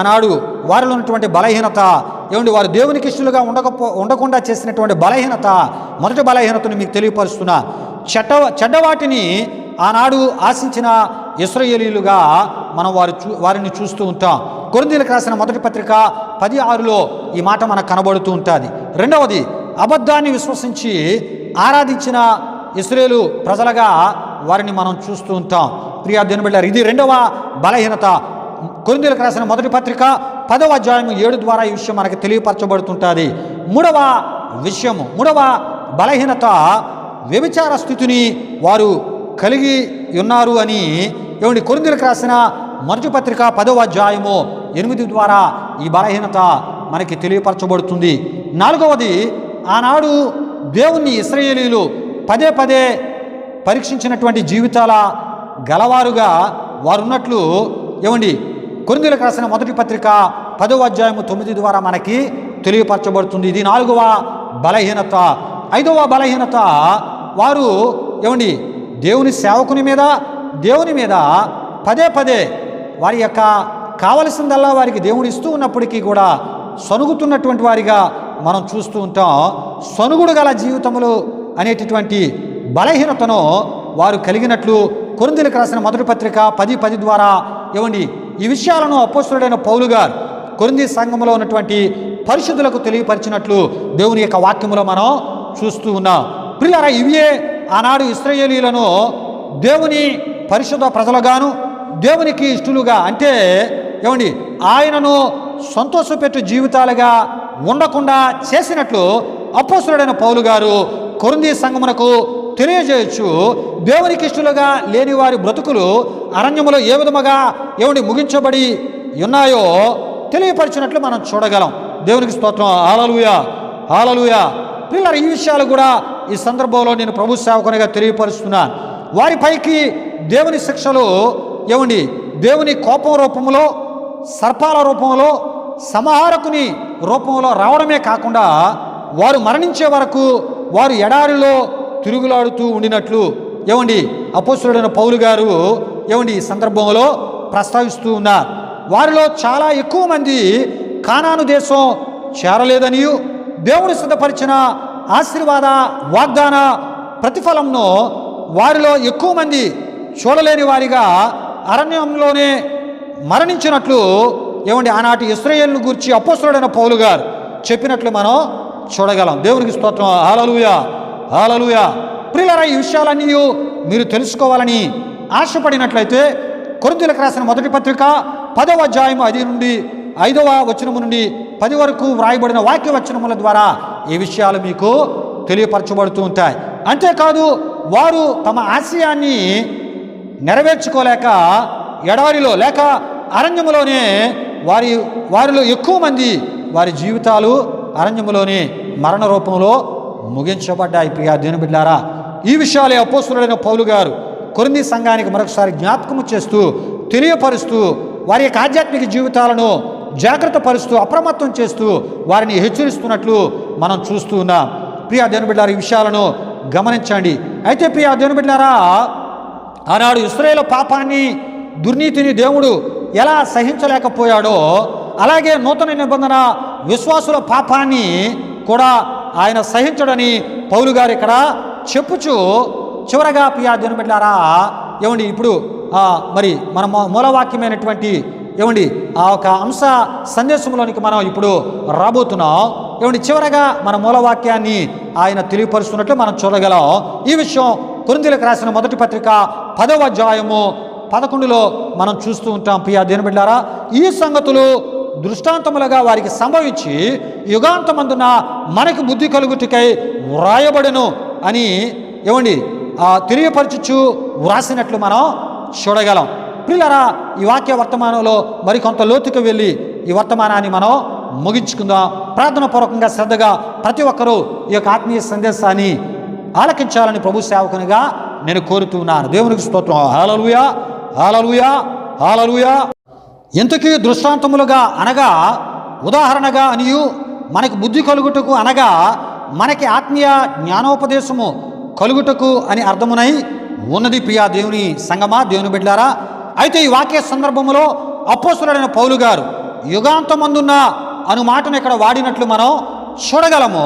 ఆనాడు వారిలో ఉన్నటువంటి బలహీనత ఏమండి వారు దేవునికి ఇష్టలుగా ఉండకుండా చేసినటువంటి బలహీనత. మొదటి బలహీనతను మీకు తెలియపరుస్తున్నా. చెడ్డవాటిని ఆనాడు ఆశించిన ఇశ్రాయేలీయులుగా మనం వారిని చూస్తూ ఉంటాం. కొరింథీయులకు రాసిన మొదటి పత్రిక 10:6లో ఈ మాట మనకు కనబడుతూ ఉంటుంది. రెండవది అబద్ధాన్ని విశ్వసించి ఆరాధించిన ఇశ్రాయేలు ప్రజలుగా వారిని మనం చూస్తూ ఉంటాం. ప్రియా దేవుని బిడ్డలారా ఇది రెండవ బలహీనత. కొరింథీయులకు రాసిన మొదటి పత్రిక 10వ అధ్యాయం 7 ద్వారా ఈ విషయం మనకు తెలియపరచబడుతుంటుంది. మూడవ బలహీనత, వ్యభిచార స్థితిని వారు కలిగి ఉన్నారు అని కొరింథీయులకు రాసిన మొదటి పత్రిక 10వ అధ్యాయము 8 ద్వారా ఈ బలహీనత మనకి తెలియపరచబడుతుంది. 4వది, ఆనాడు దేవుణ్ణి ఇశ్రాయేలీయులు పదే పదే పరీక్షించినటువంటి జీవితాల గలవారుగా వారున్నట్లు కొరింథీయులకు రాసిన మొదటి పత్రిక 10వ అధ్యాయము 9 ద్వారా మనకి తెలియపరచబడుతుంది. ఇది 4వ బలహీనత. 5వ బలహీనత, వారు దేవుని సేవకుని మీద, దేవుని మీద పదే పదే వారి యొక్క కావలసిందల్లా వారికి దేవుడు ఇస్తూ ఉన్నప్పటికీ కూడా సనుగుతున్నటువంటి వారిగా మనం చూస్తూ ఉంటాం. సనుగుడు గల జీవితములు అనేటటువంటి బలహీనతను వారు కలిగినట్లు కొరింథీయులకు రాసిన మొదటి పత్రిక 10:10 ద్వారా ఈ విషయాలను అపోస్తలుడైన పౌలు గారు కొరింథీ సంఘములో ఉన్నటువంటి పరిశుద్ధులకు తెలియపరిచినట్లు దేవుని యొక్క వాక్యములో మనం చూస్తూ ఉన్నాం. ప్రియులారా, ఇవే ఆనాడు ఇశ్రాయేలీయులను దేవుని పరిశుద్ధ ప్రజలుగాను, దేవునికి ఇష్టలుగా, అంటే ఆయనను సంతోషపెట్టు జీవితాలుగా ఉండకుండా చేసినట్లు అపోస్తలుడైన పౌలు గారు కొరింథీ సంఘమునకు తెలియజేయచ్చు. దేవునికి ఇష్టలుగా లేని వారి బ్రతుకులు అరణ్యములో ఏ విధముగా ముగించబడి ఉన్నాయో తెలియపరిచినట్లు మనం చూడగలం. దేవునికి స్తోత్రం. హల్లెలూయా, హల్లెలూయా. పిల్లలు, ఈ విషయాలు కూడా ఈ సందర్భంలో నేను ప్రభు సేవకునిగా తెలియపరుస్తున్నాను. వారిపైకి దేవుని శిక్షలు దేవుని కోపం రూపంలో, సర్పాల రూపంలో, సంహారకుని రూపంలో రావడమే కాకుండా వారు మరణించే వరకు వారు ఎడారిలో తిరుగులాడుతూ ఉండినట్లు అపోస్తలుడైన పౌలు గారు ఈ సందర్భంలో ప్రస్తావిస్తూ ఉన్నారు. వారిలో చాలా ఎక్కువ మంది కానాను దేశం చేరలేదనియు, దేవుడు సిద్ధపరిచిన ఆశీర్వాద వాగ్దాన ప్రతిఫలంను వారిలో ఎక్కువ మంది చూడలేని వారిగా అరణ్యంలోనే మరణించినట్లు ఆనాటి ఇశ్రాయేలును గూర్చి అపోస్తలుడైన పౌలు గారు చెప్పినట్లు మనం చూడగలం. దేవునికి స్తోత్రం. హల్లెలూయా, హల్లెలూయా. ప్రియులారా, ఈ విషయాలన్నీ మీరు తెలుసుకోవాలని ఆశపడినట్లయితే కొరింథీయులకు రాసిన మొదటి పత్రిక 10వ అధ్యాయం 10 నుండి 5వ వచనము నుండి 10 వరకు వ్రాయబడిన వాక్య వచనముల ద్వారా ఈ విషయాలు మీకు తెలియపరచబడుతూ ఉంటాయి. అంతేకాదు, వారు తమ ఆశయాన్ని నెరవేర్చుకోలేక ఎడారిలో లేక అరణ్యములోనే వారిలో ఎక్కువ మంది వారి జీవితాలు అరణ్యములోనే మరణ రూపంలో ముగించబడ్డాయి. ప్రియా దేవుని బిడ్డలారా, ఈ విషయాలే అపోస్తలుడైన పౌలు గారు కొరింథీ సంఘానికి మరొకసారి జ్ఞాపకము చేస్తూ, తెలియపరుస్తూ, వారి యొక్క ఆధ్యాత్మిక జీవితాలను జాగ్రత్త పరుస్తూ, అప్రమత్తం చేస్తూ వారిని హెచ్చరిస్తున్నట్లు మనం చూస్తూ ఉన్నాం. ప్రియా దేవుని బిడ్డలారా, ఈ విషయాలను గమనించండి. అయితే ప్రియా దేవుని బిడ్డలారా, ఆనాడు ఇశ్రాయేలు పాపాన్ని, దుర్నీతిని దేవుడు ఎలా సహించలేకపోయాడో, అలాగే నూతన నిబంధన విశ్వాసుల పాపాన్ని కూడా ఆయన సహించడని పౌలు గారు ఇక్కడ చెప్పుచు చివరగా ప్రియా దేవుని బిడ్డలారా ఇప్పుడు మరి మన మూలవాక్యమైనటువంటి ఆ ఒక అంశ సందేశంలోనికి మనం ఇప్పుడు రాబోతున్నాం. చివరగా మన మూలవాక్యాన్ని ఆయన తెలియపరుస్తున్నట్లు మనం చూడగలం. ఈ విషయం కొరింథీయులకు రాసిన మొదటి పత్రిక 10వ అధ్యాయము 11లో మనం చూస్తూ ఉంటాం. ప్రియా దేవుని బిడ్డలారా, ఈ సంగతులు దృష్టాంతములుగా వారికి సంభవించి యుగాంతమందున మనకు బుద్ధి కలుగుటకై వ్రాయబడెను అని తెలియపరచుచు వ్రాసినట్లు మనం చూడగలం. ప్రియులారా, ఈ వాక్య వర్తమానంలో మరికొంత లోతుకు వెళ్ళి ఈ వర్తమానాన్ని మనం ముగించుకుందాం. ప్రార్థన పూర్వకంగా శ్రద్ధగా ప్రతి ఒక్కరూ ఈ యొక్క ఆత్మీయ సందేశాన్ని ఆలకించాలని ప్రభు సేవకునిగా నేను కోరుతున్నాను. దేవునికి స్తోత్రం. హల్లెలూయా, హల్లెలూయా, హల్లెలూయా. ఇంతకీ దృష్టాంతములుగా అనగా ఉదాహరణగా అనియు, మనకి బుద్ధి కలుగుటకు అనగా మనకి ఆత్మీయ జ్ఞానోపదేశము కలుగుటకు అని అర్థమునై ఉన్నది. ప్రియా దేవుని సంగమా, దేవుని బిడ్డలారా, అయితే ఈ వాక్య సందర్భంలో అపోస్తలుడైన పౌలు గారు యుగాంతమందున్న అను మాటను ఇక్కడ వాడినట్లు మనం చూడగలము.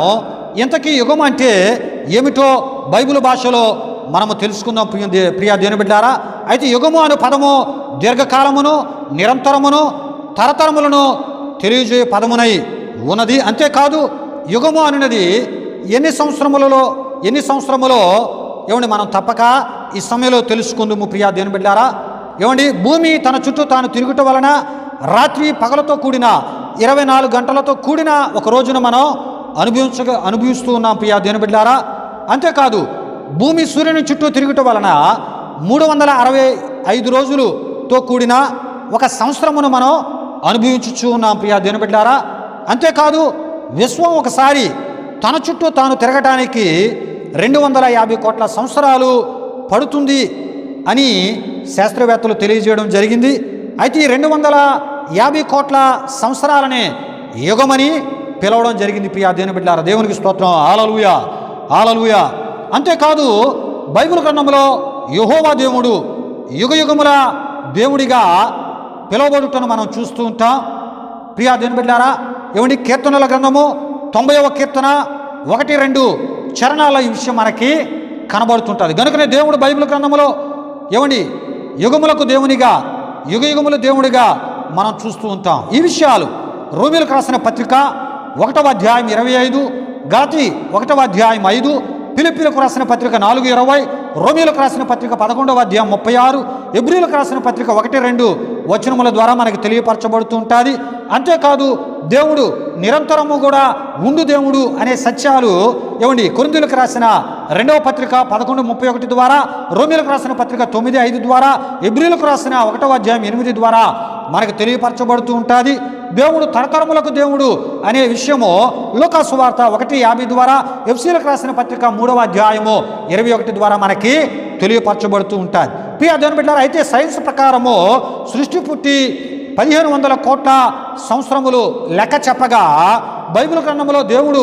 ఇంతకీ యుగం అంటే ఏమిటో బైబిల్ భాషలో మనము తెలుసుకుందాం. ప్రియా దేవుని బిడ్డలారా, అయితే యుగము అను పదము దీర్ఘకాలమును, నిరంతరమును, తరతరములను తెలియజేయ పదమునై ఉన్నది. అంతేకాదు, యుగము అనున్నది ఎన్ని సంవత్సరములో మనం తప్పక ఈ సమయంలో తెలుసుకుందాము. ప్రియా దేవుని బిడ్డలారా, భూమి తన చుట్టూ తాను తిరుగుట వలన రాత్రి పగలతో కూడిన 24 గంటలతో కూడిన ఒక రోజున మనం అనుభవిస్తూ ఉన్నాం ప్రియా దేవుని బిడ్డలారా. అంతేకాదు భూమి సూర్యుని చుట్టూ తిరుగుట వలన 365 రోజులతో కూడిన ఒక సంవత్సరమును మనం అనుభవించుచూ ఉన్నాం ప్రియా దేవుని బిడ్డలారా. అంతేకాదు విశ్వం ఒకసారి తన చుట్టూ తాను తిరగటానికి 250 కోట్ల సంవత్సరాలు పడుతుంది అని శాస్త్రవేత్తలు తెలియజేయడం జరిగింది. అయితే ఈ 250 కోట్ల సంవత్సరాలనే యుగమని పిలవడం జరిగింది ప్రియా దేవుని బిడ్డలారా. దేవునికి స్తోత్రం. హల్లెలూయా, హల్లెలూయా. అంతేకాదు బైబిల్ గ్రంథంలో యెహోవా దేవుడు యుగయుగముల దేవుడిగా పిలువబడుటను మనం చూస్తూ ఉంటాం ప్రియా దేవుని బిడ్డలారా. కీర్తనల గ్రంథము 90వ కీర్తన 1-2 చరణాల ఈ విషయం మనకి కనబడుతుంటుంది. కనుకనే దేవుడు బైబిల్ గ్రంథంలో యుగములకు దేవునిగా యుగయుగముల దేవుడిగా మనం చూస్తూ ఉంటాం. ఈ విషయాలు రోమీయులకు రాసిన పత్రిక 1వ అధ్యాయం 25, గలతీ 1వ అధ్యాయం 5, ఫిలిప్పీలకు రాసిన పత్రిక 4:20, రోమీయులకు రాసిన పత్రిక 11వ అధ్యాయం 36, హెబ్రీయులకు రాసిన పత్రిక 1-2 వచనముల ద్వారా మనకి తెలియపరచబడుతూ ఉంటుంది. అంతేకాదు దేవుడు నిరంతరము కూడా ఉండు దేవుడు అనే సత్యాలు కొరింథీయులకు రాసిన 2వ పత్రిక 11:31 ద్వారా, రోమీయులకు రాసిన పత్రిక 9:5 ద్వారా, హెబ్రీయులకు రాసిన 1వ అధ్యాయం 8 ద్వారా మనకు తెలియపరచబడుతూ ఉంటుంది. దేవుడు తరతరములకు దేవుడు అనే విషయము లూకా సువార్త 1:50 ద్వారా, ఎఫెసీయులకు రాసిన పత్రిక 3వ అధ్యాయము 21 ద్వారా మనకి తెలియపరచబడుతూ ఉంటుంది. ప్రియ దేవుని బిడ్డలారా, అయితే సైన్స్ ప్రకారము సృష్టి పుట్టి 1500 కోట్ల సంవత్సరములు లెక్క చెప్పగా బైబిల్ గ్రంథంలో దేవుడు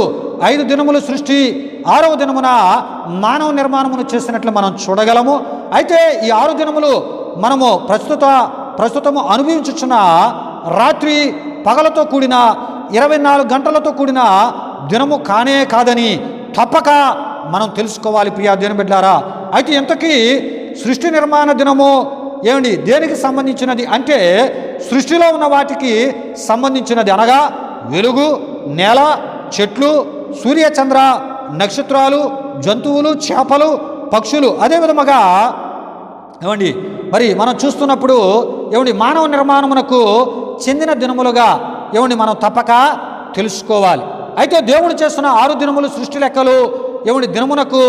5 దినములు సృష్టి 6వ దినమున మానవ నిర్మాణమును చేసినట్లు మనం చూడగలము. అయితే ఈ 6 దినములు మనము ప్రస్తుతము అనుభవించుచున్న రాత్రి పగలతో కూడిన 24 గంటలతో కూడిన దినము కానే కాదని తప్పక మనం తెలుసుకోవాలి ప్రియా దేవుని బిడ్డలారా. అయితే ఇంతకీ సృష్టి నిర్మాణ దినము దేనికి సంబంధించినది అంటే సృష్టిలో ఉన్న వాటికి సంబంధించినది, అనగా వెలుగు, నేల, చెట్లు, సూర్య చంద్ర నక్షత్రాలు, జంతువులు, చేపలు, పక్షులు. అదేవిధముగా మరి మనం చూస్తున్నప్పుడు మానవ నిర్మాణమునకు చెందిన దినములుగా మనం తప్పక తెలుసుకోవాలి. అయితే దేవుడు చేస్తున్న 6 దినములు సృష్టి లెక్కలు దినమునకు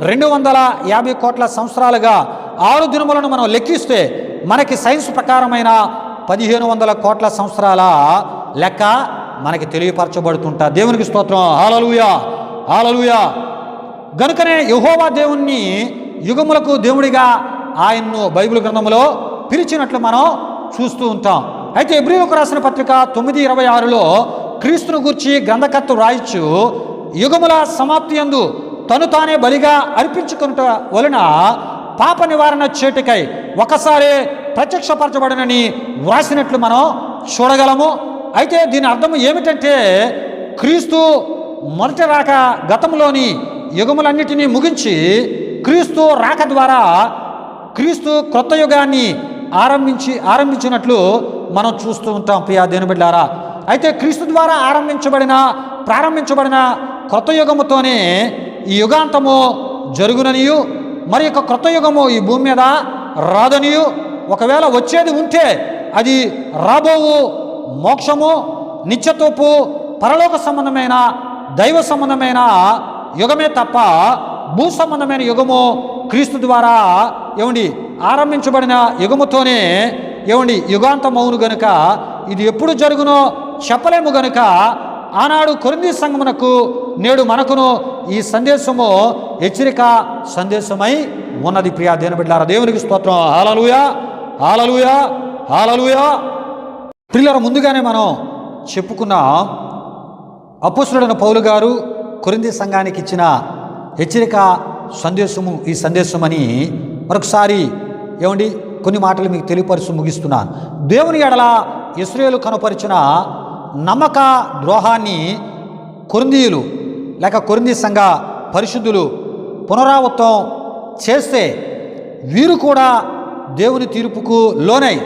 250 కోట్ల సంవత్సరాలుగా 6 దినములను మనం లెక్కిస్తే మనకి సైన్స్ ప్రకారమైన 1500 కోట్ల సంవత్సరాల లెక్క మనకి తెలియపరచబడుతుంటా. దేవునికి స్తోత్రం. హల్లెలూయా, హల్లెలూయా. గనుకనే యెహోవా దేవుణ్ణి యుగములకు దేవుడిగా ఆయన్ను బైబిల్ గ్రంథంలో పిలిచినట్లు మనం చూస్తూ ఉంటాం. అయితే హెబ్రీయులకు రాసిన పత్రిక 9:26లో క్రీస్తును గూర్చి గ్రంథకర్త రాయొచ్చు, యుగముల సమాప్తి యందు తను తానే బలిగా అర్పించుకున్నట వలన పాప నివారణ చేటుకై ఒకసారి ప్రత్యక్షపరచబడనని వ్రాసినట్లు మనం చూడగలము. అయితే దీని అర్థం ఏమిటంటే క్రీస్తు మొదటి రాక గతంలోని యుగములన్నిటినీ ముగించి క్రీస్తు రాక ద్వారా క్రీస్తు క్రొత్త యుగాన్ని ఆరంభించినట్లు మనం చూస్తూ ఉంటాం ప్రియా దేవుని బిడ్డలారా. అయితే క్రీస్తు ద్వారా ప్రారంభించబడిన క్రొత్త యుగముతోనే ఈ యుగాంతము జరుగుననియు, మరి యొక్క క్రొత్త యుగము ఈ భూమి మీద రాదనియు, ఒకవేళ వచ్చేది ఉంటే అది రాబోవు మోక్షము, నిత్యత్వపు, పరలోక సంబంధమైన దైవ సంబంధమైన యుగమే తప్ప భూ సంబంధమైన యుగము క్రీస్తు ద్వారా ఆరంభించబడిన యుగముతోనే యుగాంతమవును గనుక ఇది ఎప్పుడు జరుగునో చెప్పలేము గనుక ఆనాడు కొరింథీ సంఘమునకు నేడు మనకును ఈ సందేశము హెచ్చరిక సందేశమై ఉన్నది ప్రియా దేవుని బిడ్డలారా. దేవునికి స్తోత్రం. హల్లెలూయా, హల్లెలూయా, హల్లెలూయా. ప్రియులారా, ముందుగానే మనం చెప్పుకున్న అపోస్తలుడైన పౌలు గారు కొరింథీ సంఘానికి ఇచ్చిన హెచ్చరిక సందేశము ఈ సందేశమని మరొకసారి కొన్ని మాటలు మీకు తెలియపరుస్తూ ముగిస్తున్నాను. దేవుని ఎడల ఇశ్రాయేలు కనపరిచిన నమ్మక ద్రోహాన్ని కొరింథీయులు లేక కొరింథీ సంఘ పరిశుద్ధులు పునరావృతం చేస్తే వీరు కూడా దేవుని తీర్పుకు లోనై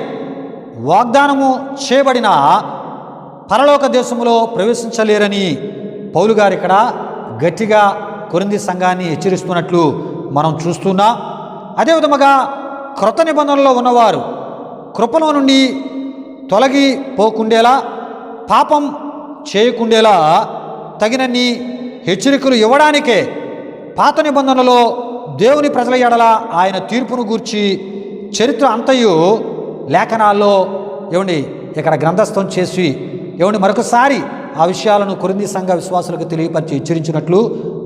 వాగ్దానము చేయబడిన పరలోక దేశములో ప్రవేశించలేరని పౌలు గారు ఇక్కడ గట్టిగా కొరింథీ సంఘాన్ని హెచ్చరిస్తున్నట్లు మనం చూస్తున్నాం. అదేవిధముగా క్రొత్త నిబంధనలో ఉన్నవారు కృపలో నుండి తొలగిపోకుండేలా, పాపం చేయకుండేలా తగినన్ని హెచ్చరికలు ఇవ్వడానికే పాత నిబంధనలో దేవుని ప్రజల ఎడల ఆయన తీర్పును గూర్చి చరిత్ర అంతయు లేఖనాల్లో ఇక్కడ గ్రంథస్థం చేసి మరొకసారి ఆ విషయాలను కొరింథీ సంఘ విశ్వాసులకు తెలియపరిచి హెచ్చరించినట్లు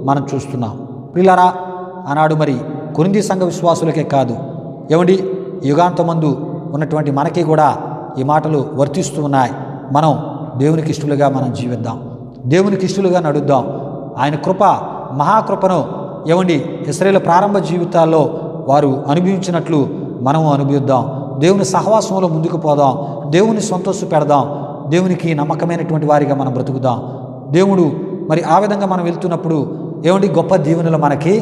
మనం చూస్తున్నాం. ప్రియులారా, ఆనాడు మరి కొరింథీ సంఘ విశ్వాసులకే కాదు, యుగాంతమందు ఉన్నటువంటి మనకి కూడా ఈ మాటలు వర్తిస్తూ ఉన్నాయి. మనం దేవునికి ఇష్టలుగా మనం జీవిద్దాం, దేవునికి ఇష్టలుగా నడుద్దాం. ఆయన కృప, మహాకృపను ఇశ్రాయేలు ప్రారంభ జీవితాల్లో వారు అనుభవించినట్లు మనము అనుభవిద్దాం. దేవుని సహవాసంలో ముందుకు పోదాం, దేవుని సంతోష పెడదాం, దేవునికి నమ్మకమైనటువంటి వారిగా మనం బ్రతుకుదాం. దేవుడు మరి ఆ విధంగా మనం వెళ్తున్నప్పుడు గొప్ప దీవెనలు మనకి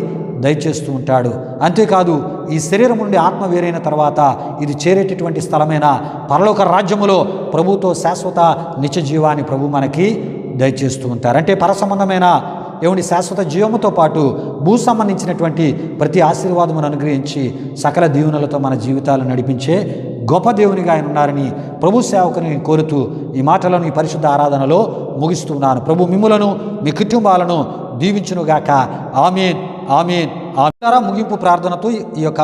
దయచేస్తూ ఉంటాడు. అంతేకాదు, ఈ శరీరం నుండి ఆత్మ వేరైన తర్వాత ఇది చేరేటటువంటి స్థలమైన పరలోక రాజ్యములో ప్రభుతో శాశ్వత నిత్య జీవాన్ని ప్రభు మనకి దయచేస్తూ ఉంటారు. అంటే పరసంబంధమైన శాశ్వత జీవముతో పాటు భూ సంబంధించినటువంటి ప్రతి ఆశీర్వాదమును అనుగ్రహించి సకల దీవెనలతో మన జీవితాలను నడిపించే గొప్ప దేవునిగా ఆయన ఉన్నారని ప్రభు సేవకుని కోరుతూ ఈ మాటలను ఈ పరిశుద్ధ ఆరాధనలో ముగిస్తున్నాను. ప్రభు మిమ్ములను, మీ కుటుంబాలను దీవించునుగాక. ఆమేన్, ఆమేన్, ఆమేన్. ముగింపు ప్రార్థనతో ఈ యొక్క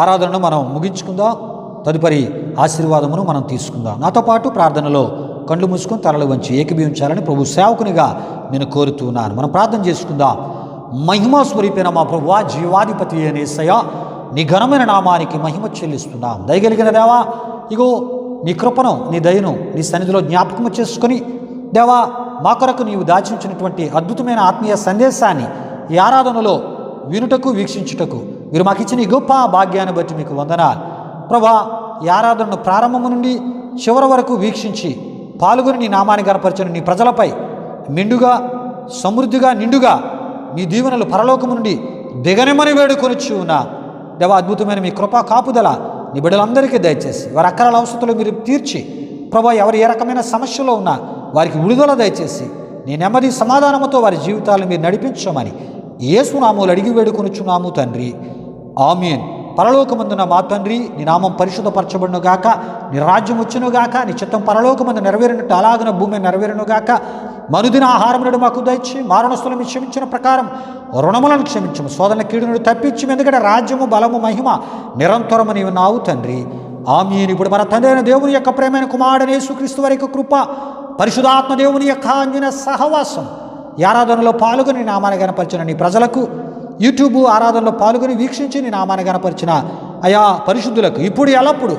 ఆరాధనను మనం ముగించుకుందాం. తదుపరి ఆశీర్వాదమును మనం తీసుకుందాం. నాతో పాటు ప్రార్థనలో కళ్ళు మూసుకొని తలలు వంచి ఏకీభవించాలని ప్రభు సేవకునిగా నేను కోరుతున్నాను. మనం ప్రార్థన చేసుకుందాం. మహిమా స్వరూపైన మా ప్రభువా, జీవాధిపతి అయిన యేసయ్యా, నీ ఘనమైన నామానికి మహిమ చెల్లిస్తున్నాం. దయగలిగిన దేవా, ఇగో నీ కృపను, నీ దయను నీ సన్నిధిలో జ్ఞాపకము చేసుకొని దేవా, మా కొరకు నీవు దాచించినటువంటి అద్భుతమైన ఆత్మీయ సందేశాన్ని ఈ ఆరాధనలో వినుటకు, వీక్షించుటకు మీరు మాకు ఇచ్చిన ఈ గొప్ప భాగ్యాన్ని బట్టి మీకు వందనాలు ప్రభా. ఈ ఆరాధనను ప్రారంభము నుండి చివరి వరకు వీక్షించి పాల్గొని నీ నామాన్ని గణపరచిన నీ ప్రజలపై మెండుగా, సమృద్ధిగా, నిండుగా నీ దీవెనలు పరలోకము నుండి దిగనమని వేడుకొనిచ్చు ఉన్నా దేవా. అద్భుతమైన మీ కృపా కాపుదల నీ బిడ్డలందరికీ దయచేసి వారి అక్కరాల అవసరతలు మీరు తీర్చి ప్రభా, ఎవరు ఏ రకమైన సమస్యలో ఉన్నా వారికి విడుదల దయచేసి నీ నెమ్మది సమాధానముతో వారి జీవితాలను మీరు నడిపించమని యేసు నామములో అడిగి వేడుకొనిచున్నాము తండ్రి. ఆమేన్. పరలోకమందున మా తండ్రి, నీ నామం పరిశుద్ధపరచబడునుగాక, నీ రాజ్యం వచ్చునుగాక, నీ చిత్తం పరలోకమందు నెరవేరినట్టు అలాగన భూమి నెరవేరునుగాక. మనుదిన ఆహారములను మాకు దయచి, మారణస్తులను క్షమించిన ప్రకారం రుణములను క్షమించము, శోధన కీడును తప్పించము, ఎందుకంటే రాజ్యము, బలము, మహిమ నిరంతరము నీవు నావు తండ్రి. ఆమేన్. ఇప్పుడు మన తండ్రి అయిన దేవుని యొక్క ప్రేమైన కుమారుడైన యేసుక్రీస్తు వారి యొక్క కృప, పరిశుద్ధాత్మ దేవుని యొక్క అన్యోన్య సహవాసం ఈ ఆరాధనలో పాల్గొని నామాన్ని గణపరిచిన నీ ప్రజలకు, యూట్యూబ్ ఆరాధనలో పాల్గొని వీక్షించి నీ నామాన్ని గణపరిచిన అయా పరిశుద్ధులకు, ఇప్పుడు ఎల్లప్పుడు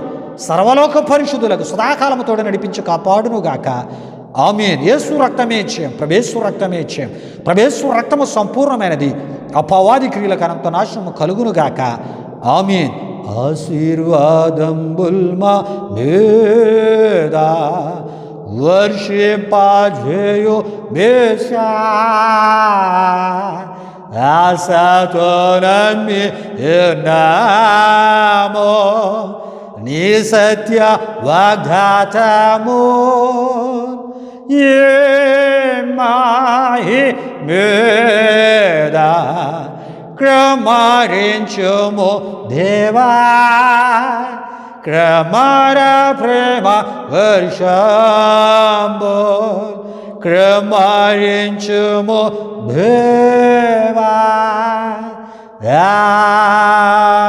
సర్వలోక పరిశుద్ధులకు సదాకాలముతో నడిపించి కాపాడునుగాక. ఆమేన్. యేసు రక్తమే జయం, ప్రభేశ్వర రక్తమే జయం, ప్రభేశ్వర రక్తము సంపూర్ణమైనది, అపవాది క్రియలకు అనంత నాశనము కలుగునుగాక. ఆమేన్. ఆశీర్వాదంబుల్మా లేదా వర్షింపజేయు బేసా ఆశతో నమ్మి ఉన్నాము నీ సత్య వాగ్దాతము మాహి మీద క్రమరించుము దేవా, క్రమర ప్రేమ వర్షంబో క్రమరించుము దేవా.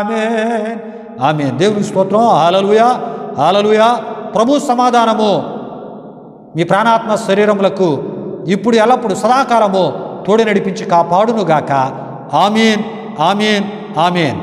ఆమేన్, ఆమేన్. దేవుని స్తోత్రం. హల్లెలూయా, హల్లెలూయా. ప్రభు సమాధానము మీ ప్రాణాత్మ శరీరములకు ఇప్పుడు ఎల్లప్పుడు సదాకాలము తోడి నడిపించి కాపాడునుగాక. ఆమేన్, ఆమేన్, ఆమేన్.